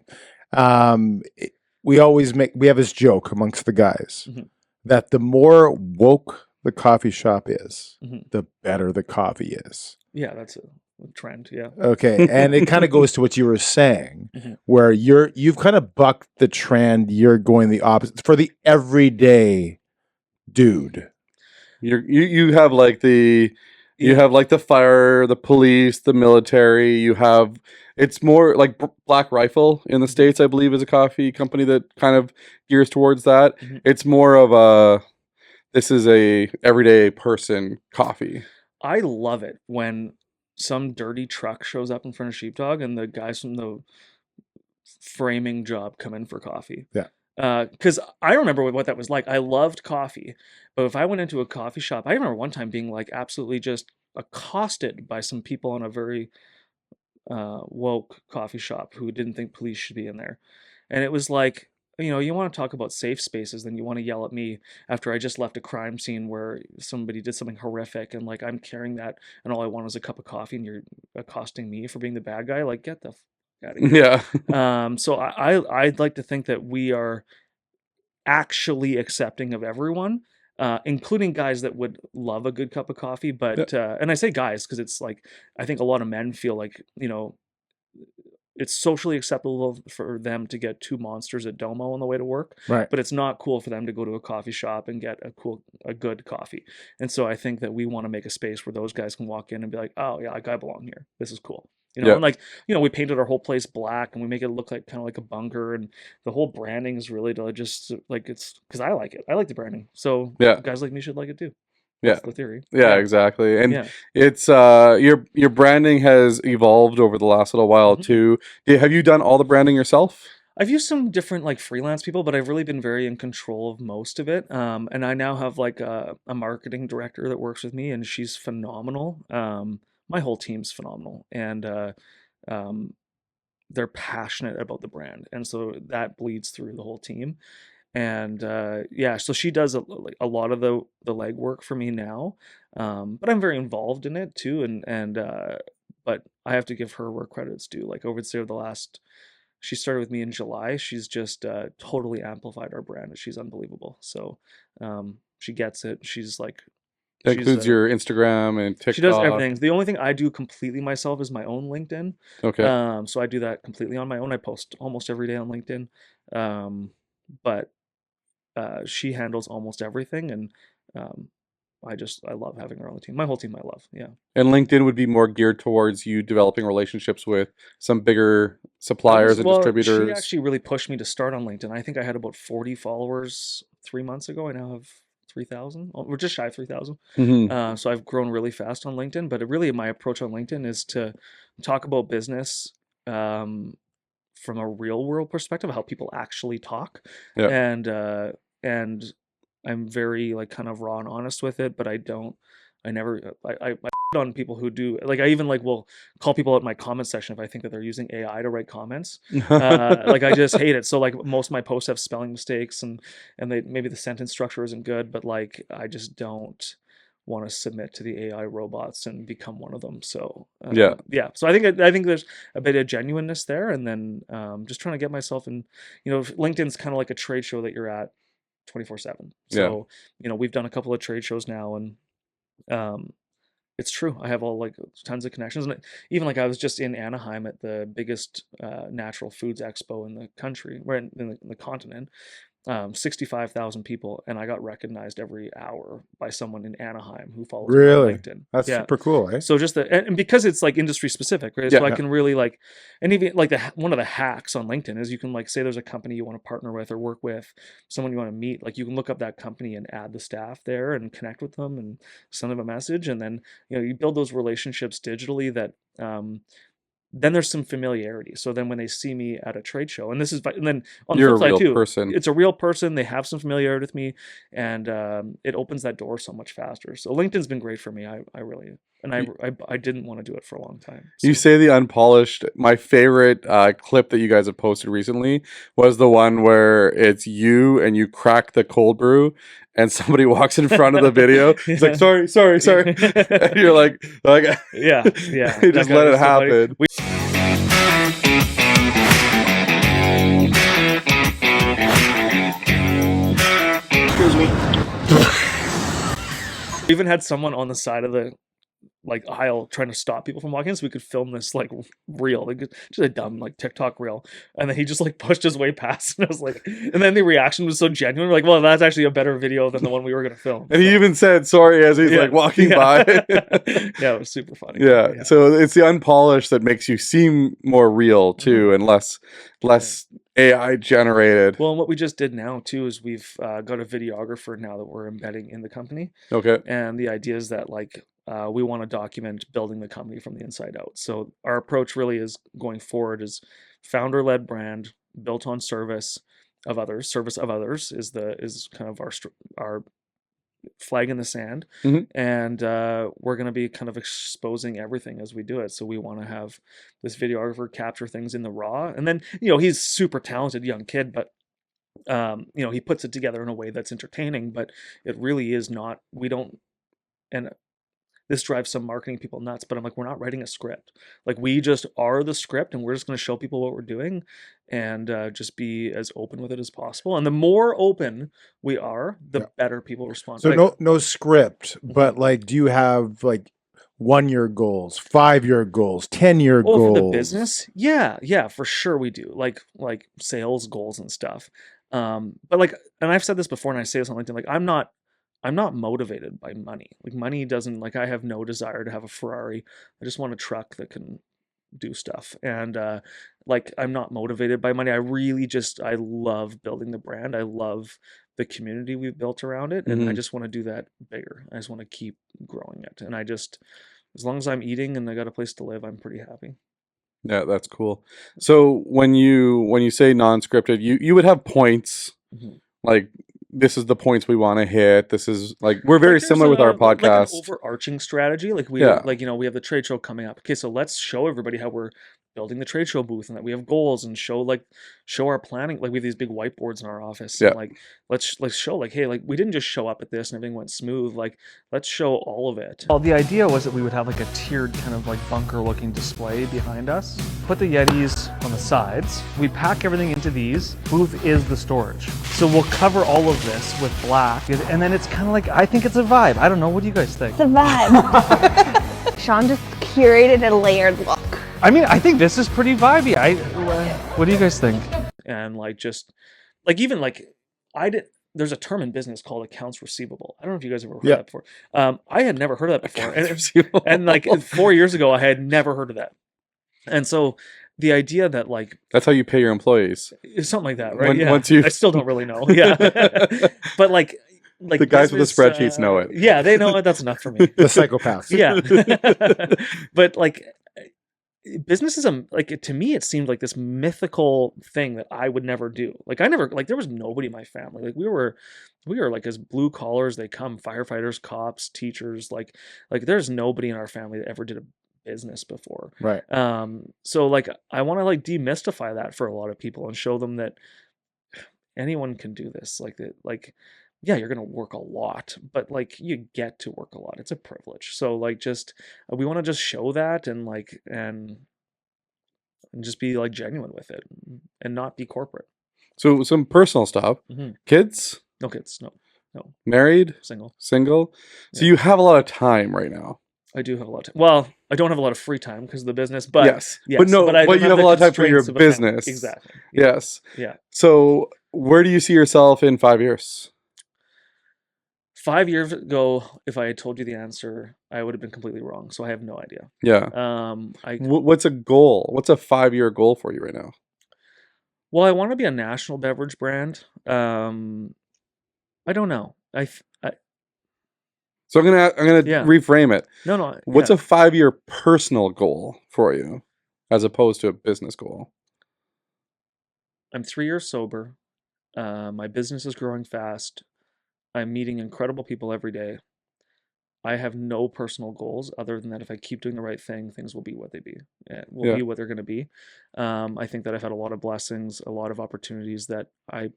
we have this joke amongst the guys Mhm. that the more woke the coffee shop is, Mhm. the better the coffee is. Yeah, that's a trend. Yeah. Okay, and it kind of goes to what you were saying, Mhm. where you've kind of bucked the trend. You're going the opposite for the everyday dude. You have like the fire, the police, the military. It's more like Black Rifle in the States, I believe, is a coffee company that kind of gears towards that. Mhm. It's more of this is a everyday person coffee. I love it when some dirty truck shows up in front of Sheepdog and the guys from the framing job come in for coffee. Yeah. Because I remember what that was like. I loved coffee, but if I went into a coffee shop, I remember one time being like absolutely just accosted by some people in a very woke coffee shop who didn't think police should be in there. And it was like, you want to talk about safe spaces, then you want to yell at me after I just left a crime scene where somebody did something horrific and like I'm carrying that and all I want is a cup of coffee and you're accosting me for being the bad guy. Like, get the out of here. Yeah. So I'd like to think that we are actually accepting of everyone, including guys that would love a good cup of coffee. But and I say guys because it's like I think a lot of men feel like it's socially acceptable for them to get 2 monsters at Domo on the way to work, Right. but it's not cool for them to go to a coffee shop and get a good coffee. And so I think that we want to make a space where those guys can walk in and be like, oh yeah, like I belong here. This is cool. And like, we painted our whole place black and we make it look like kind of like a bunker, and the whole branding is really to just like, it's because I like it. I like the branding. So guys like me should like it too. Yeah. That's the theory. Yeah, exactly. And Yeah. it's your branding has evolved over the last little while Mhm. too. Have you done all the branding yourself? I've used some different like freelance people, but I've really been very in control of most of it. And I now have like a marketing director that works with me, and she's phenomenal. My whole team's phenomenal, and um, they're passionate about the brand, and so that bleeds through the whole team. And yeah, so she does like a lot of the legwork for me now, but I'm very involved in it too. And but I have to give her where credit's due. Like over the last she started with me in July. She's just totally amplified our brand. She's unbelievable. So she gets it. She's like, That she's includes your Instagram and she does TikTok. everything. The only thing I do completely myself is my own LinkedIn. Okay. So I do that completely on my own. I post almost every day on LinkedIn. But she handles almost everything, and um, I love having her on the team. My whole team I love. Yeah. And LinkedIn would be more geared towards you developing relationships with some bigger suppliers and Well, she distributors. actually really pushed me to start on LinkedIn. I think I had about 40 followers 3 months ago. I now have 3,000. We're just shy of 3,000. Hmm. So I've grown really fast on LinkedIn. But really, my approach on LinkedIn is to talk about business from a real world perspective, how people actually talk, Yeah. And I'm very like kind of raw and honest with it. But I don't. I never. I on people who do like I even like will call people out in my comment section if I think that they're using AI to write comments. Like I just hate it. So like most of my posts have spelling mistakes and they maybe the sentence structure isn't good, but like I just don't want to submit to the AI robots and become one of them. So Yeah. yeah. So I think there's a bit of genuineness there, and then just trying to get myself in. LinkedIn's kind of like a trade show that you're at 24/7. Yeah. So we've done a couple of trade shows now, and um, it's true. I have all like tons of connections, and even like I was just in Anaheim at the biggest natural foods expo in the country, or in the continent. 65,000 people, and I got recognized every hour by someone in Anaheim who follows me on Really? LinkedIn. That's Yeah. super cool, eh? So just and because it's like industry specific, right? So I Yeah. can really like, and even like one of the hacks on LinkedIn is you can like say there's a company you want to partner with or work with, someone you want to meet, like you can look up that company and add the staff there and connect with them and send them a message, and then you build those relationships digitally that then there's some familiarity. So then when they see me at a trade show, and then on the You're a flip side real too, person. it's a real person. They have some familiarity with me, and it opens that door so much faster. So LinkedIn's been great for me. I really, and I didn't want to do it for a long time. You So. say the unpolished. My favorite clip that you guys have posted recently was the one where it's you and you crack the cold brew and somebody walks in front of the video. It's like, sorry. And you're like, Yeah. you just let it happen. Excuse me. We even had someone on the side of the aisle trying to stop people from walking in so we could film this like reel, like just a dumb like TikTok reel, and then he just like pushed his way past, and I was like, and then the reaction was so genuine. We're like, well, that's actually a better video than the one we were gonna film. And he even said sorry as he's like walking by. Yeah, it was super funny. Yeah. So it's the unpolished that makes you seem more real too, and less AI generated. Well, and what we just did now too is we've got a videographer now that we're embedding in the company. Okay. And the idea is that we want to document building the company from the inside out. So our approach really is going forward is founder-led brand built on service of others. Service of others is kind of our flag in the sand, and we're going to be kind of exposing everything as we do it. So we want to have this videographer capture things in the raw, and then he's super talented young kid, but he puts it together in a way that's entertaining. But it really is not. We don't, and this drives some marketing people nuts, but I'm like, we're not writing a script. Like we just are the script, and we're just going to show people what we're doing, and just be as open with it as possible. And the more open we are, the better people respond. So no script, but like, do you have like 1-year goals, 5-year goals, 10-year goals? For the business? Yeah, for sure we do. Like sales goals and stuff. But like, and I've said this before, and I say this on LinkedIn, like I'm not motivated by money. Like money doesn't, like I have no desire to have a Ferrari. I just want a truck that can do stuff. And like I'm not motivated by money. I really I love building the brand. I love the community we've built around it, and I Mhm. just want to do that bigger. I just want to keep growing it, and as long as I'm eating and I got a place to live, I'm pretty happy. Yeah, that's cool. So when you say non-scripted, you would have points Mhm. like this is the points we want to hit. This is like we're very Like there's similar with our like an podcast. overarching strategy. Like Yeah. we have the trade show coming up. Okay, so let's show everybody how we're building the trade show booth and that we have goals, and show our planning. Like we have these big whiteboards in our office, Yeah. and like let's show like, hey, like we didn't just show up at this and everything went smooth. Like let's show all of it. Well, the idea was that we would have like a tiered kind of like bunker looking display behind us. Put the Yetis on the sides. We pack everything into these. Booth is the storage. So we'll cover all of this with black, and then it's kind of like, I think it's a vibe. I don't know. What do you guys think? It's a vibe. Sean just curated a layered look. I mean, I think this is pretty vibey. What do you guys think? And like, just like, even like, there's a term in business called accounts receivable. I don't know if you guys have ever heard that before. I had never heard of that before. And like 4 years ago, I had never heard of that. And so the idea that like, That's how you pay your employees. it's something like that, right? Once you I still don't really know. Yeah. But like the guys with the spreadsheets know it. Yeah, they know it. That's enough for me. The psychopaths. Yeah. But like, business is like, to me it seemed like this mythical thing that I would never do. Like I never, like there was nobody in my family. Like we were like as blue collars they come, firefighters, cops, teachers, like there's nobody in our family that ever did a business before. Right. So like I want to like demystify that for a lot of people and show them that anyone can do this. Like that, like, yeah, you're going to work a lot, but like you get to work a lot. It's a privilege. So like, just, we want to just show that and like, and just be like genuine with it and not be corporate. So some personal stuff. Mhm. Kids? No kids. No. Married? Single. Single? So Yeah. you have a lot of time right now. I do have a lot of time. Well, I don't have a lot of free time because of the business, but Yes. yes, But no, I but don't you have a the lot of time for your constraints of a family. business. Exactly. Yes. Yeah. So where do you see yourself in 5 years? 5 years ago, if I had told you the answer, I would have been completely wrong. So I have no idea. Yeah. What's a goal? What's a 5-year goal for you right now? Well, I want to be a national beverage brand. I don't know. So I'm gonna Yeah. reframe it. No. What's yeah. a 5-year personal goal for you, as opposed to a business goal? I'm 3 years sober. My business is growing fast. I'm meeting incredible people every day. I have no personal goals other than that if I keep doing the right thing, things will be what they be. Will be what they're going to be. I think that I've had a lot of blessings, a lot of opportunities that I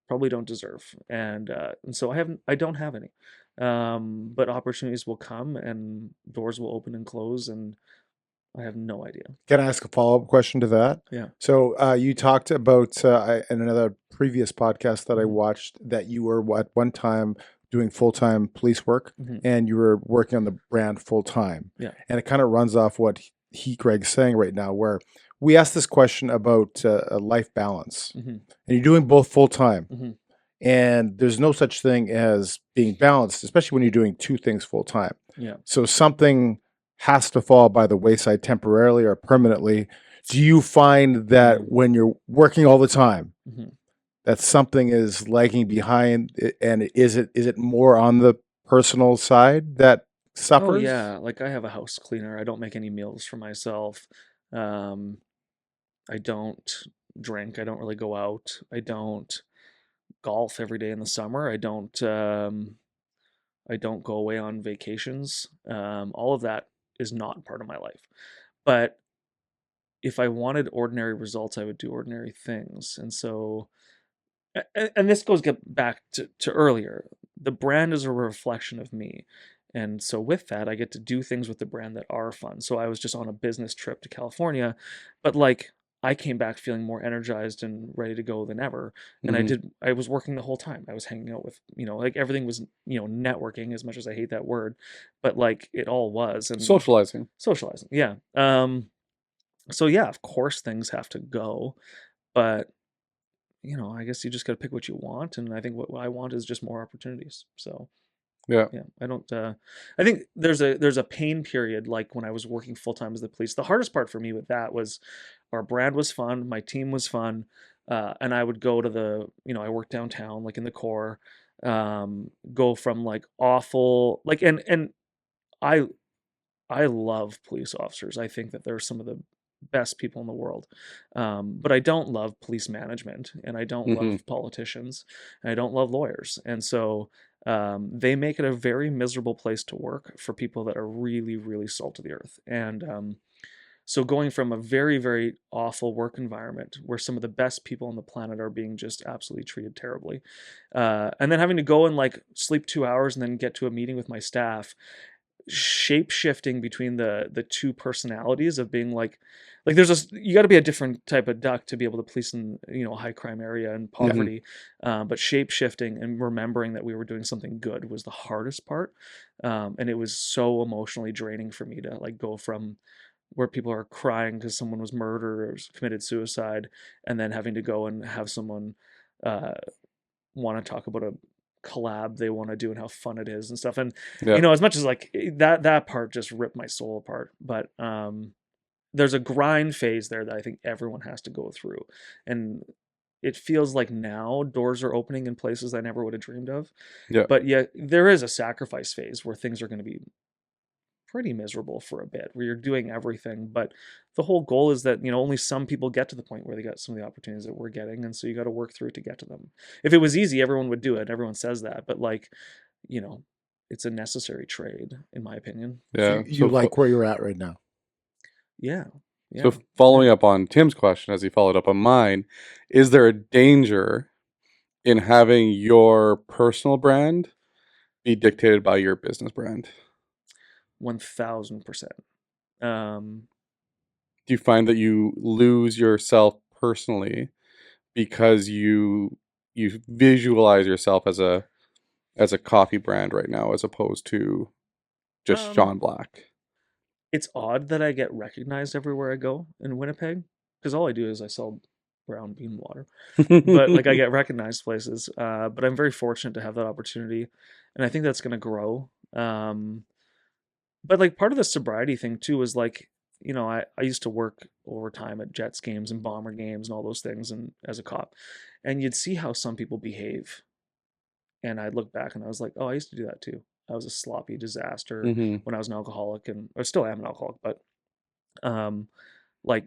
probably don't deserve, and so I don't have any. But opportunities will come and doors will open and close, and I have no idea. Can I ask a follow-up question to that? Yeah. So you talked about in another previous podcast that I Mhm. watched that you were at one time doing full-time police work Mhm. and you were working on the brand full-time. Yeah. And it kind of runs off what Greg's saying right now, where we asked this question about a life balance. Mhm. And you're doing both full-time. Mhm. And there's no such thing as being balanced, especially when you're doing two things full-time. Yeah. So something has to fall by the wayside temporarily or permanently. Do you find that when you're working all the time, Mhm. that something is lagging behind? And is it more on the personal side that suffers? Oh yeah, like I have a house cleaner. I don't make any meals for myself. I don't drink. I don't really go out. I don't golf every day in the summer. I don't go away on vacations. All of that is not part of my life. But if I wanted ordinary results, I would do ordinary things. And so, and this goes back to earlier. The brand is a reflection of me. And so with that, I get to do things with the brand that are fun. So I was just on a business trip to California, but like I came back feeling more energized and ready to go than ever. And Mhm. I was working the whole time. I was hanging out with, like everything was, networking, as much as I hate that word, but like it all was. And Socializing. yeah. So yeah, of course things have to go, but I guess you just got to pick what you want. And I think what I want is just more opportunities. So Yeah. yeah, I don't, I think there's a pain period, like when I was working full time as the police. The hardest part for me with that was our brand was fun. My team was fun. and I would go to the, I worked downtown, like in the core, go from like awful, like, and I, I love police officers. I think that they're some of the best people in the world. But I don't love police management, and I don't Hmm. love politicians, and I don't love lawyers. And so they make it a very miserable place to work for people that are really, really salt of the earth. And so going from a very, very awful work environment where some of the best people on the planet are being just absolutely treated terribly, and then having to go and like sleep 2 hours and then get to a meeting with my staff, shape shifting between the two personalities of being like there's a you got to be a different type of duck to be able to police in a high crime area and poverty, but shape shifting and remembering that we were doing something good was the hardest part, and it was so emotionally draining for me to like go from where people are crying because someone was murdered or committed suicide, and then having to go and have someone uh, want to talk about a collab they want to do and how fun it is and stuff. And Yeah. as much as like that part just ripped my soul apart, but there's a grind phase there that I think everyone has to go through, and it feels like now doors are opening in places I never would have dreamed of. Yeah. But yet there is a sacrifice phase where things are going to be pretty miserable for a bit, where you're doing everything, but the whole goal is that only some people get to the point where they got some of the opportunities that we're getting, and so you got to work through to get to them. If it was easy, everyone would do it. Everyone says that, but like, it's a necessary trade, in my opinion. Yeah. You like where you're at right now. Yeah. So following up on Tim's question, as he followed up on mine, is there a danger in having your personal brand be dictated by your business brand? 1000%. Do you find that you lose yourself personally because you visualize yourself as a coffee brand right now, as opposed to just Shawn Black? It's odd that I get recognized everywhere I go in Winnipeg, because all I do is I sell brown bean water. But like I get recognized places. But I'm very fortunate to have that opportunity, and I think that's going to grow. But like part of the sobriety thing too is like, I used to work overtime at Jets games and Bomber games and all those things, and as a cop, and you'd see how some people behave, and I'd look back and I was like, oh, I used to do that too. I was a sloppy disaster when I was an alcoholic, and I still am an alcoholic, but like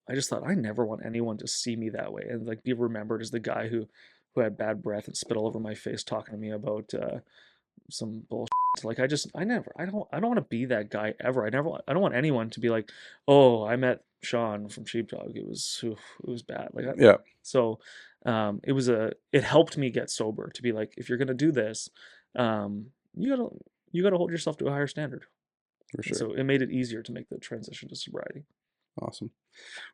I just thought I never want anyone to see me that way and like be remembered as the guy who had bad breath and spit all over my face talking to me about some bullshit. Like I don't want to be that guy ever. I don't want anyone to be like, oh, I met Shawn from Sheepdog. It was bad. Like Yeah. So it helped me get sober to be like, if you're gonna do this, you gotta hold yourself to a higher standard. For sure. So it made it easier to make the transition to sobriety. Awesome.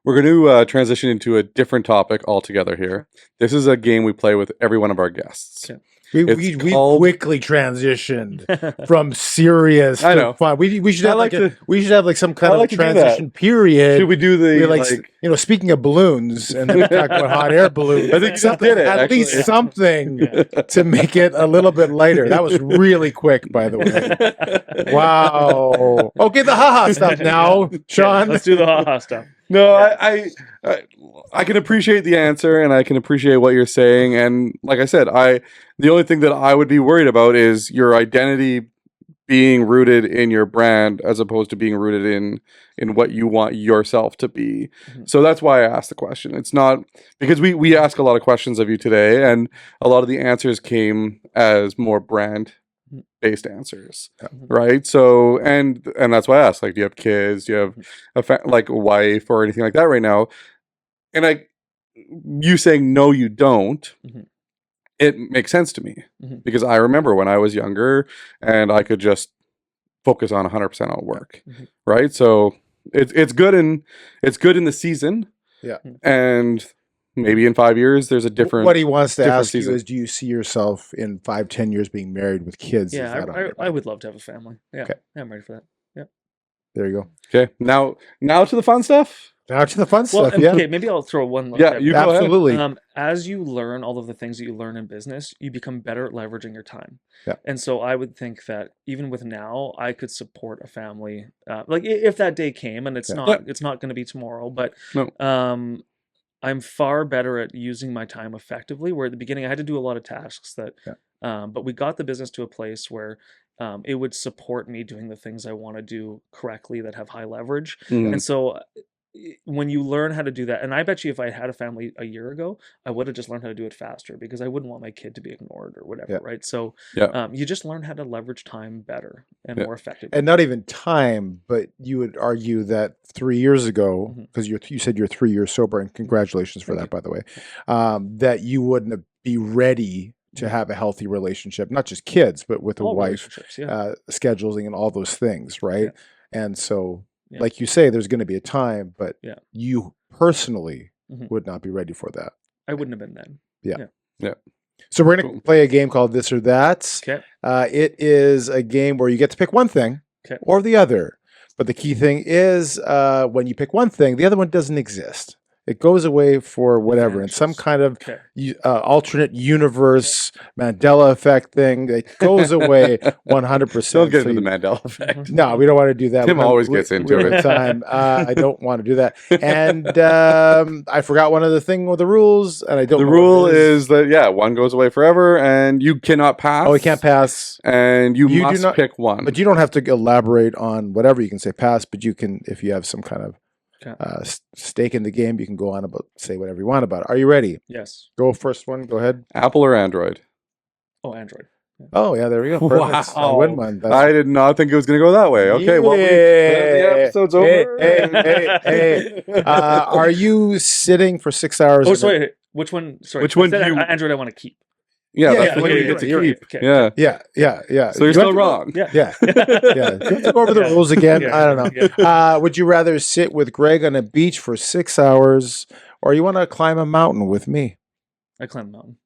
We're going to transition into a different topic altogether here. Sure. This is a game we play with every one of our guests. Okay. We quickly transitioned from serious to fun. We should have we should have like some kind of transition period. Should we do the speaking of balloons, and then we talk about hot air balloons. I think you did it. At least something to make it a little bit lighter. That was really quick, by the way. Wow. Okay, the haha stuff now, Shawn. Let's do the haha stuff. No, I can appreciate the answer, and I can appreciate what you're saying. And like I said, the only thing that I would be worried about is your identity being rooted in your brand as opposed to being rooted in what you want yourself to be. Mm-hmm. So that's why I asked the question. It's not because we ask a lot of questions of you today, and a lot of the answers came as more brand based answers, right? So and that's why I asked, like, do you have kids? Do you have like a wife or anything like that right now? And you saying no, you don't. Mm-hmm. It makes sense to me because I remember when I was younger and I could just focus on 100% on work, right? So it's good in the season, and maybe in 5 years there's a different. What he wants to ask season. you is, do you see yourself in 5-10 years being married with kids? Yeah, I would love to have a family. Yeah, okay. I'm ready for that. Yeah, there you go. Okay, now to the fun stuff. Now to the fun stuff. Yeah. Okay, maybe I'll throw one. Yeah, you go absolutely. Ahead. As you learn all of the things that you learn in business, you become better at leveraging your time. Yeah. And so I would think that even with now, I could support a family. Like if that day came, and it's not going to be tomorrow, but no. I'm far better at using my time effectively. Where at the beginning I had to do a lot of tasks that, but we got the business to a place where it would support me doing the things I want to do correctly that have high leverage. And so when you learn how to do that, and I bet you if I had a family a year ago, I would have just learned how to do it faster because I wouldn't want my kid to be ignored or whatever, right? So you just learn how to leverage time better and more effectively. And not even time, but you would argue that 3 years ago, because you said you're 3 years sober, and congratulations for that, by the way, that you wouldn't be ready to have a healthy relationship, not just kids, but with a wife, scheduling and all those things, right? And so, like you say, there's going to be a time, but you personally would not be ready for that. I wouldn't have been then. Yeah. So we're going to play a game called This or That. Okay. It is a game where you get to pick one thing or the other. But the key thing is when you pick one thing, the other one doesn't exist. It goes away for whatever, in some kind of alternate universe Mandela effect thing. It goes away 100%. Don't get into the Mandela effect. No, we don't want to do that. Tim always gets into it. Time. I don't want to do that. And I forgot one other thing with the rules, and I don't. The know rule is that one goes away forever, and you cannot pass. Oh, we can't pass, and you must pick one. But you don't have to elaborate on whatever. You can say pass, but you can, if you have some kind of stake in the game, you can go on about say whatever you want about it. Are you ready? Yes. Go first one. Go ahead. Apple or Android? Oh, Android. Oh yeah, there we go. Perfect. Wow. I wouldn't mind. I did not think it was going to go that way. Okay, well, the episode's over. Hey. Are you sitting for 6 hours? Oh, sorry. Which one? Sorry. Which one do you? Android I want to keep. Yeah, that's the one you get to keep. Okay. Yeah. So you're still wrong. Yeah. You have to go over the rules again. I don't know. Would you rather sit with Greg on a beach for 6 hours, or you want to climb a mountain with me? I climb a mountain.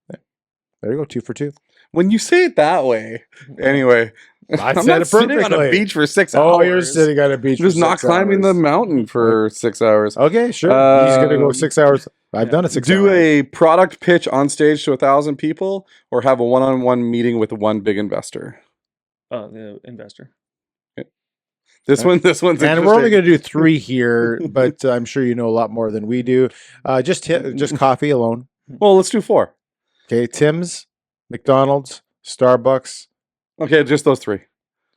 There you go. 2 for 2. When you say it that way, anyway, I'm not sitting on a beach for 6 hours. Oh, you're sitting on a beach. Just not climbing the mountain for 6 hours. Okay, sure. He's going to go 6 hours. I've done it 6 hours. Do a product pitch on stage to 1,000 people, or have a one-on-one meeting with one big investor. The investor. Okay. This one's and we're only going to do 3 here, but I'm sure you know a lot more than we do. Just coffee alone. Well, let's do 4. Okay, Tim's, McDonald's, Starbucks. Okay, just those 3.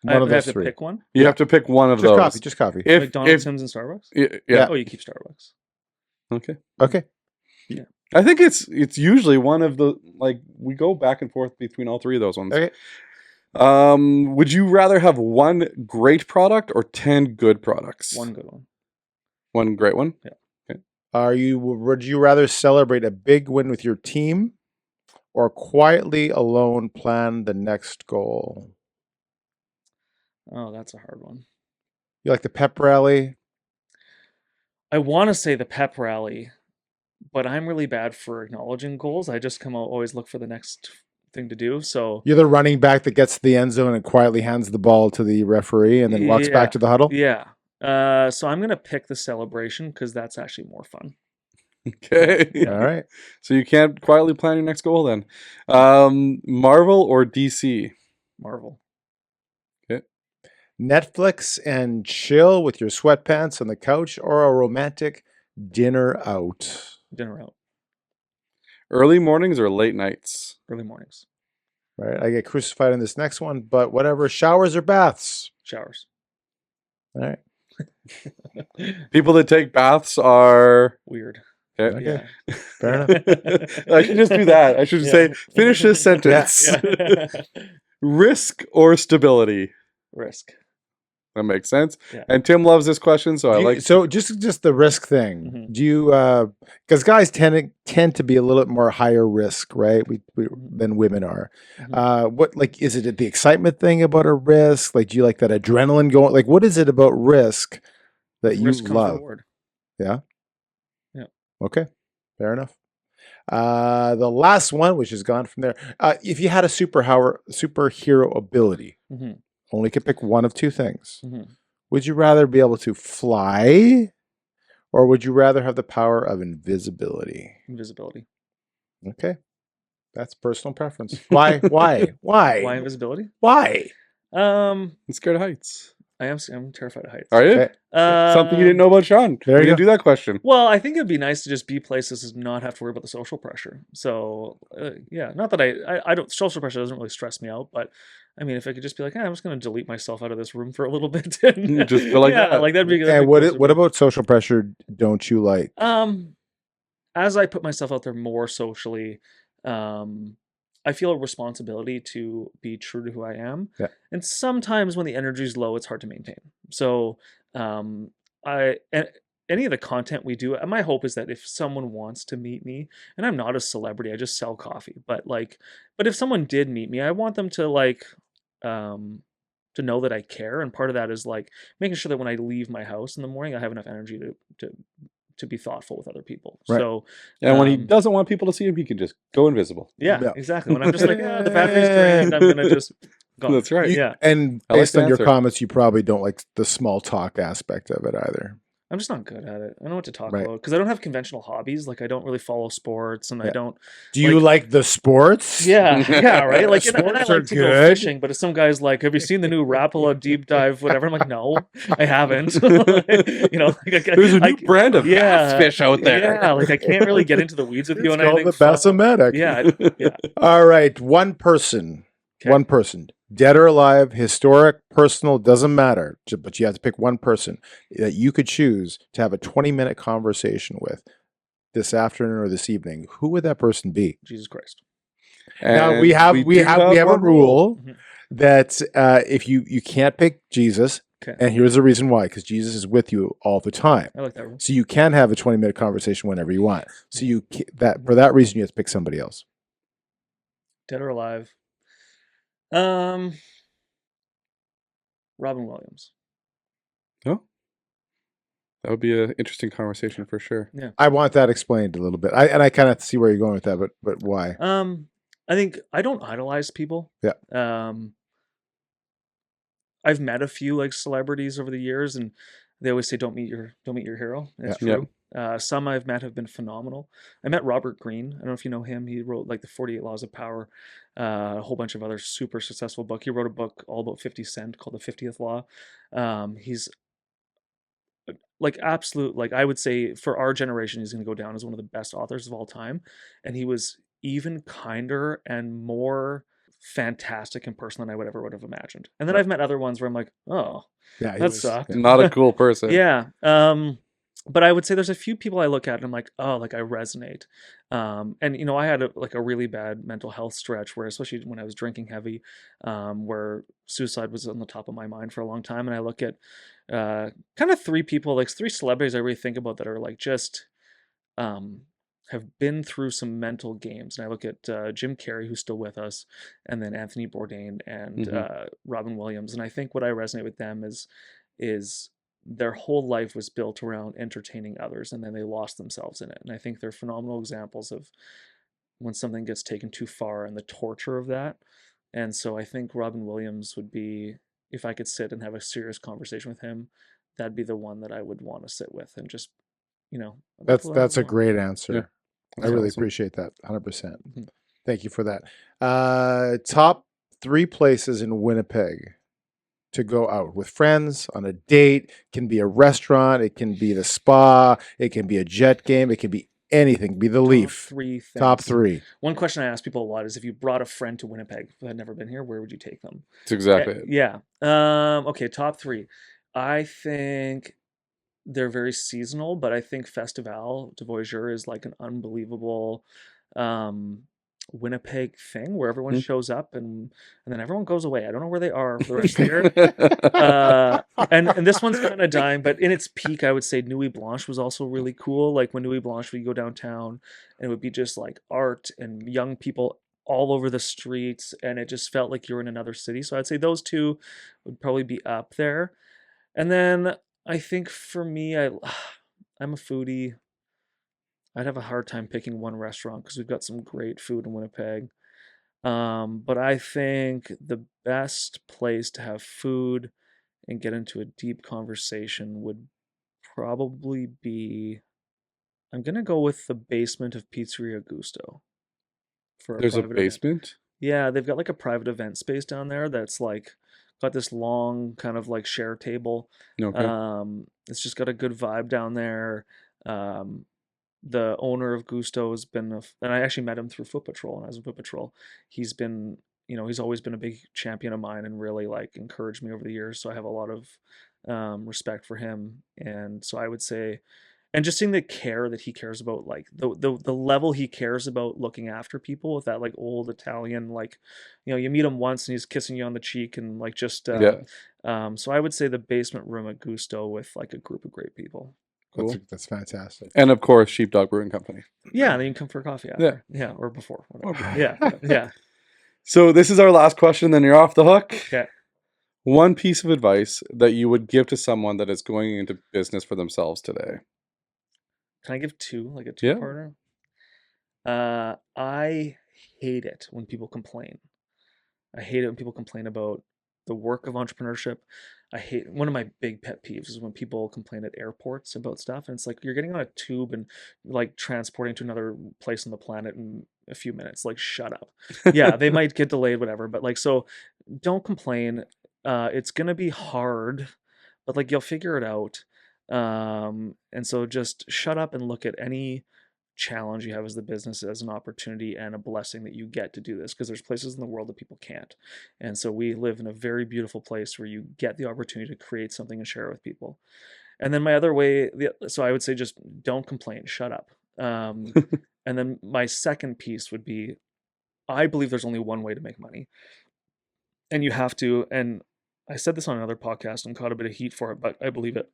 One of those 3. Pick one. You have to pick one of those. Just coffee. McDonald's, Tim's, and Starbucks. Yeah. Oh, you keep Starbucks. Okay. Yeah. I think it's usually one of the we go back and forth between all 3 of those ones. Okay. Would you rather have 1 great product or 10 good products? 1 good one. 1 great one? Yeah. Okay. Would you rather celebrate a big win with your team, or quietly alone plan the next goal? Oh, that's a hard one. You like the pep rally? I want to say the pep rally, but I'm really bad for acknowledging goals. I just always look for the next thing to do. So you're the running back that gets to the end zone and quietly hands the ball to the referee and then walks back to the huddle? Yeah. So I'm going to pick the celebration because that's actually more fun. Okay. All right. So you can't quietly plan your next goal then. Marvel or DC? Marvel. Okay. Netflix and chill with your sweatpants on the couch, or a romantic dinner out? Dinner out. Early mornings or late nights? Early mornings. Right. I get crucified in this next one, but whatever. Showers or baths? Showers. All right. People that take baths are weird. Okay. Yeah. Fair enough. I should just do that. I should say, finish this sentence. Yeah. Risk or stability? Risk. That makes sense. Yeah. And Tim loves this question, so So just the risk thing. Mm-hmm. Do you because guys tend to be a little bit more higher risk, right? We than women are. Mm-hmm. What is it the excitement thing about a risk? Like, do you like that adrenaline going? Like, what is it about risk that you risk love? Reward. Yeah. Yeah. Okay. Fair enough. The last one, which is gone from there. If you had a superhero ability, only could pick one of 2 things. Would you rather be able to fly, or would you rather have the power of invisibility? Invisibility. Okay. That's personal preference. Why? Why? Why invisibility? Why? I'm scared of heights. I'm terrified of heights. Are you? Okay. Something you didn't know about Shawn. There We you didn't do that question. Well, I think it'd be nice to just be places and not have to worry about the social pressure. So, yeah, not that I don't, social pressure doesn't really stress me out, but I mean, if I could just be like, I'm just going to delete myself out of this room for a little bit. And, Just feel like yeah, that. like that'd be And cool to what me. about social pressure don't you like? As I put myself out there more socially, I feel a responsibility to be true to who I am. Yeah. And sometimes when the energy is low, it's hard to maintain. So, any of the content we do, my hope is that if someone wants to meet me, and I'm not a celebrity, I just sell coffee, but if someone did meet me, I want them to to know that I care. And part of that is like making sure that when I leave my house in the morning, I have enough energy to be thoughtful with other people. Right. So, And when he doesn't want people to see him, he can just go invisible. yeah, Yeah. exactly. When I'm just like, the battery's drained, I'm gonna just go. That's right. Yeah, And I like based the on your answer. comments, you probably don't like the small talk aspect of it either. I'm just not good at it. I don't know what to talk Right. about because I don't have conventional hobbies. Like I don't really follow sports, and I Yeah. don't. Do you like the sports? Yeah, yeah, right. Like, and I Sports are like to go good. fishing, but if some guy's like, "Have you seen the new Rapala deep dive?" Whatever, I'm like, "No, I haven't." There's a new brand of bass fish out there. Yeah, like I can't really get into the weeds with you It's on called anything. the Bassomatic. Yeah. All right. One person. Okay. One person. Dead or alive, historic, personal, doesn't matter. But you have to pick one person that you could choose to have a 20-minute conversation with this afternoon or this evening. Who would that person be? Jesus Christ. Now And we have do a one rule Mhm. that if you can't pick Jesus, Okay. and here's the reason why, because Jesus is with you all the time. I like that rule. So you can have a 20-minute conversation whenever you want. So for that reason you have to pick somebody else. Dead or alive? Robin Williams. Oh, that would be an interesting conversation for sure. I want that explained a little bit. I kind of see where you're going with that, but why? I think I don't idolize people. Yeah. I've met a few like celebrities over the years, and they always say don't meet your hero. And it's Yeah. true. Some I've met have been phenomenal. I met Robert Greene. I don't know if you know him. He wrote like the 48 Laws of Power, a whole bunch of other super successful book. He wrote a book all about 50 Cent called The 50th Law. He's like absolute, like I would say for our generation, he's going to go down as one of the best authors of all time. And he was even kinder and more fantastic in person than I would have imagined. And then I've met other ones where I'm like, oh, Yeah, that sucked. Not a cool person. Yeah. But I would say there's a few people I look at and I'm like, oh, like I resonate. And I had a really bad mental health stretch where, especially when I was drinking heavy, where suicide was on the top of my mind for a long time. And I look at kind of three people, like three celebrities I really think about that are like just have been through some mental games. And I look at Jim Carrey, who's still with us, and then Anthony Bourdain and Robin Williams. And I think what I resonate with them is their whole life was built around entertaining others, and then they lost themselves in it. And I think they're phenomenal examples of when something gets taken too far and the torture of that. And so I think Robin Williams would be, if I could sit and have a serious conversation with him, that'd be the one that I would want to sit with and just, That's a great answer. Yeah. I really awesome. appreciate that. 100%. Mhm. Thank you for that. Top 3 places in Winnipeg to go out with friends on a date. Can be a restaurant. It can be the spa. It can be a jet game. It can be anything. Be the Leaf. 3 things. Top 3. One question I ask people a lot is if you brought a friend to Winnipeg who had never been here, where would you take them? That's exactly it. Yeah. Okay, top 3. I think they're very seasonal, but I think Festival de Voyageur is like an unbelievable Winnipeg thing where everyone shows up and then everyone goes away. I don't know where they are for the rest of the year. And this one's kind of dying, but in its peak, I would say Nuit Blanche was also really cool. Like when Nuit Blanche, we go downtown and it would be just like art and young people all over the streets, and it just felt like you're in another city. So I'd say those 2 would probably be up there. And then I think for me, I'm a foodie. I'd have a hard time picking one restaurant because we've got some great food in Winnipeg. But I think the best place to have food and get into a deep conversation would probably be, I'm going to go with the basement of Pizzeria Gusto. There's a private event. basement? Yeah, they've got like a private event space down there that's like got this long kind of like share table. Okay. It's just got a good vibe down there. The owner of Gusto has been, and I actually met him through Foot Patrol, and I was in Foot Patrol. He's been, he's always been a big champion of mine and really like encouraged me over the years. So I have a lot of respect for him. And so I would say, and just seeing the care that he cares about, like the level he cares about looking after people with that like old Italian, like, you meet him once and he's kissing you on the cheek and like just, so I would say the basement room at Gusto with like a group of great people. Cool. That's fantastic. And of course, Sheepdog Brewing Company. Yeah, and then you can come for a coffee after. Yeah, or before. Whatever. Yeah. So this is our last question, then you're off the hook. Okay. One piece of advice that you would give to someone that is going into business for themselves today. Can I give two, like a two-parter? I hate it when people complain. I hate it when people complain about the work of entrepreneurship. I hate, one of my big pet peeves is when people complain at airports about stuff, and it's like you're getting on a tube and like transporting to another place on the planet in a few minutes. Like, shut up. Yeah, they might get delayed, whatever, but like, so don't complain. It's gonna be hard, but like you'll figure it out. And so just shut up and look at any challenge you have as the business as an opportunity and a blessing that you get to do this, because there's places in the world that people can't. And so we live in a very beautiful place where you get the opportunity to create something and share it with people. And then my other way, so I would say just don't complain, shut up. And then my second piece would be, I believe there's only one way to make money, and you have to, and I said this on another podcast and caught a bit of heat for it, but I believe it.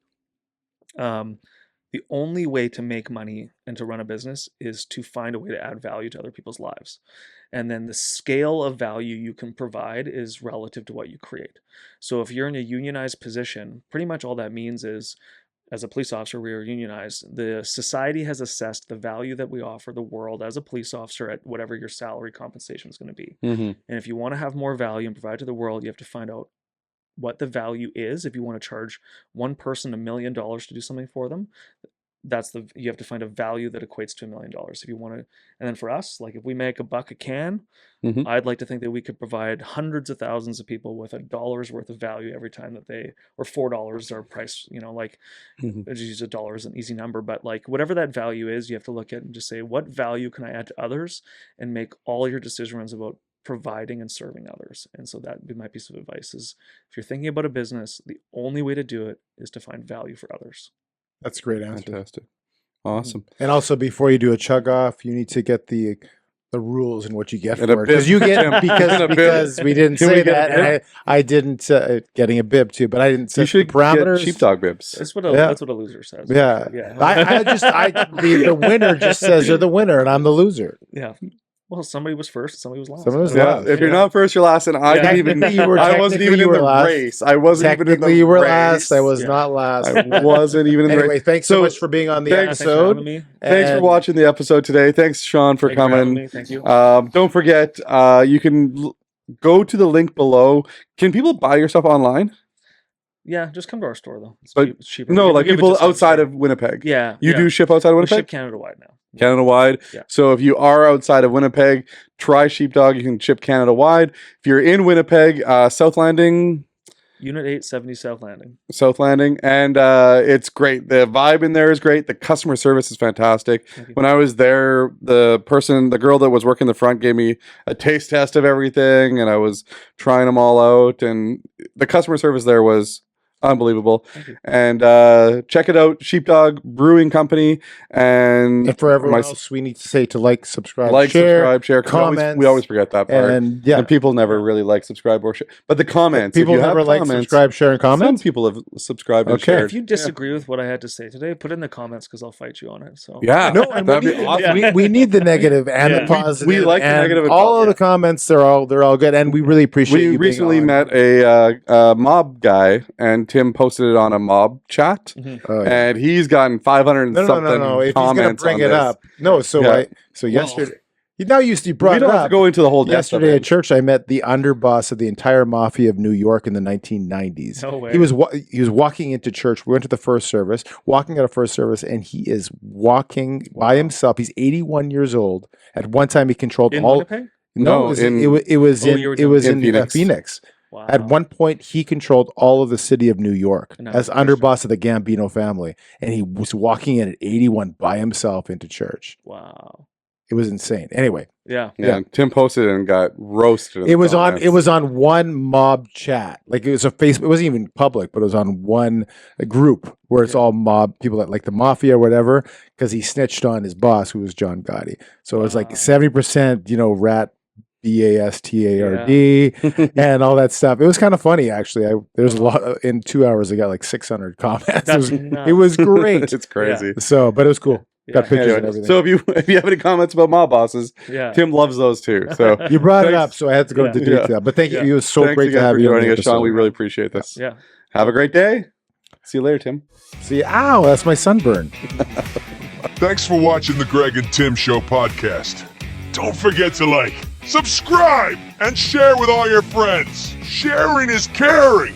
The only way to make money and to run a business is to find a way to add value to other people's lives. And then the scale of value you can provide is relative to what you create. So if you're in a unionized position, pretty much all that means is, as a police officer, we are unionized. The society has assessed the value that we offer the world as a police officer at whatever your salary compensation is going to be. And if you want to have more value and provide to the world, you have to find out what the value is. If you want to charge one person $1 million to do something for them, you have to find a value that equates to $1 million. If you want to, and then for us, like if we make $1 a can, I'd like to think that we could provide hundreds of thousands of people with $1 worth of value every time that they, or $4 our price, like just use $1 as an easy number, but like whatever that value is, you have to look at and just say, what value can I add to others, and make all your decisions about providing and serving others. And so that'd be my piece of advice is, if you're thinking about a business, the only way to do it is to find value for others. That's a great answer. Fantastic. Awesome. And also, before you do a chug off, you need to get the rules and what you get And for a it. Because you get because we didn't Can we say get that, a bib? and I didn't getting a bib too, but I didn't set You should the parameters. get Sheepdog bibs. That's what a loser says. Yeah. Yeah. The winner just says you're the winner and I'm the loser. Yeah. Well, somebody was first, somebody was last. Someone was Yeah, last. if you're not first, you're last, and I Yeah. didn't even. Technically, I wasn't even in the race. I wasn't even in the Technically, you were race. last. I was Yeah. not last. I wasn't even in the Anyway, race. thanks so So, much for being on the thanks Thanks for having episode. me. Thanks for And watching the episode today. Thanks, Sean, for Thank you for having coming. me. Thank you. Don't forget, you can go to the link below. Can people buy your stuff online? Yeah, just come to our store though. But- It's cheaper. No, We like give it people to some outside store. of Winnipeg. Yeah. You do ship outside of We Winnipeg? ship Canada wide now. Canada wide. Yeah. So if you are outside of Winnipeg, try Sheepdog. You can ship Canada wide. If you're in Winnipeg, South Landing, Unit 870 South Landing. and it's great. The vibe in there is great. The customer service is fantastic. Thank you. When I was there, the girl that was working the front gave me a taste test of everything, and I was trying them all out, and the customer service there was unbelievable. Thank you. And check it out, Sheepdog Brewing Company. And for everyone my- else, we need to say to like, subscribe, like, share, subscribe, share. 'Cause comments, we always forget that part. and yeah, And people never really like, subscribe, or share. But the comments, if people you have never like, comments, subscribe, share, and Some comment. people have subscribed and Okay. shared. If you disagree with what I had to say today, put it in the comments because I'll fight you on it. So Yeah, No, and that'd we be need, awesome. we need the negative and Yeah. the positive. We like the and negative and all of positive. the comments. They're all good, and we really appreciate you. We being recently on. met a mob guy, and Tim posted it on a mob chat, Oh, yeah. and he's gotten 500 and something No. If he's comments gonna bring on it this. up, no. So Yeah. yesterday, now you brought We it don't have to up. go into the whole depth of Yesterday at it. church, I met the underboss of the entire mafia of New York in the 1990s. No way. He was walking into church. We went to the first service, walking out of first service, and he is walking by himself. He's 81 years old. At one time, he controlled in all. Winnipeg? No, it was in- it was Oh, in you were it was in in Phoenix. Phoenix. Wow. At one point, he controlled all of the city of New York And that as was underboss of the Gambino family. And he was walking in at 81 by himself into church. Wow. It was insane. Anyway, Yeah. Yeah, Tim posted it and got roasted. in it the was comments. on one mob chat. Like it was a Facebook. It wasn't even public, but it was on one group where it's all mob people that like the mafia or whatever. Because he snitched on his boss, who was John Gotti. So it was like Wow. 70%, rat, BASTARD, and all that stuff. It was kind of funny, actually. There's a lot. In 2 hours, I got like 600 comments. That's It nuts. was great. It's crazy. So, but it was cool. Got Yeah. pictures and Anyway, everything. so if you have any comments about mob bosses, Yeah. Tim loves those too. So You brought it Thanks. up, so I had to go Yeah. into Yeah. detail. But thank you. Yeah. It was so thanks great to again have for you on joining the us, Sean. episode. We really appreciate this. Yeah. Have a great day. See you later, Tim. See, ow, that's my sunburn. Thanks for watching the Greg and Tim Show podcast. Don't forget to like, subscribe, and share with all your friends. Sharing is caring.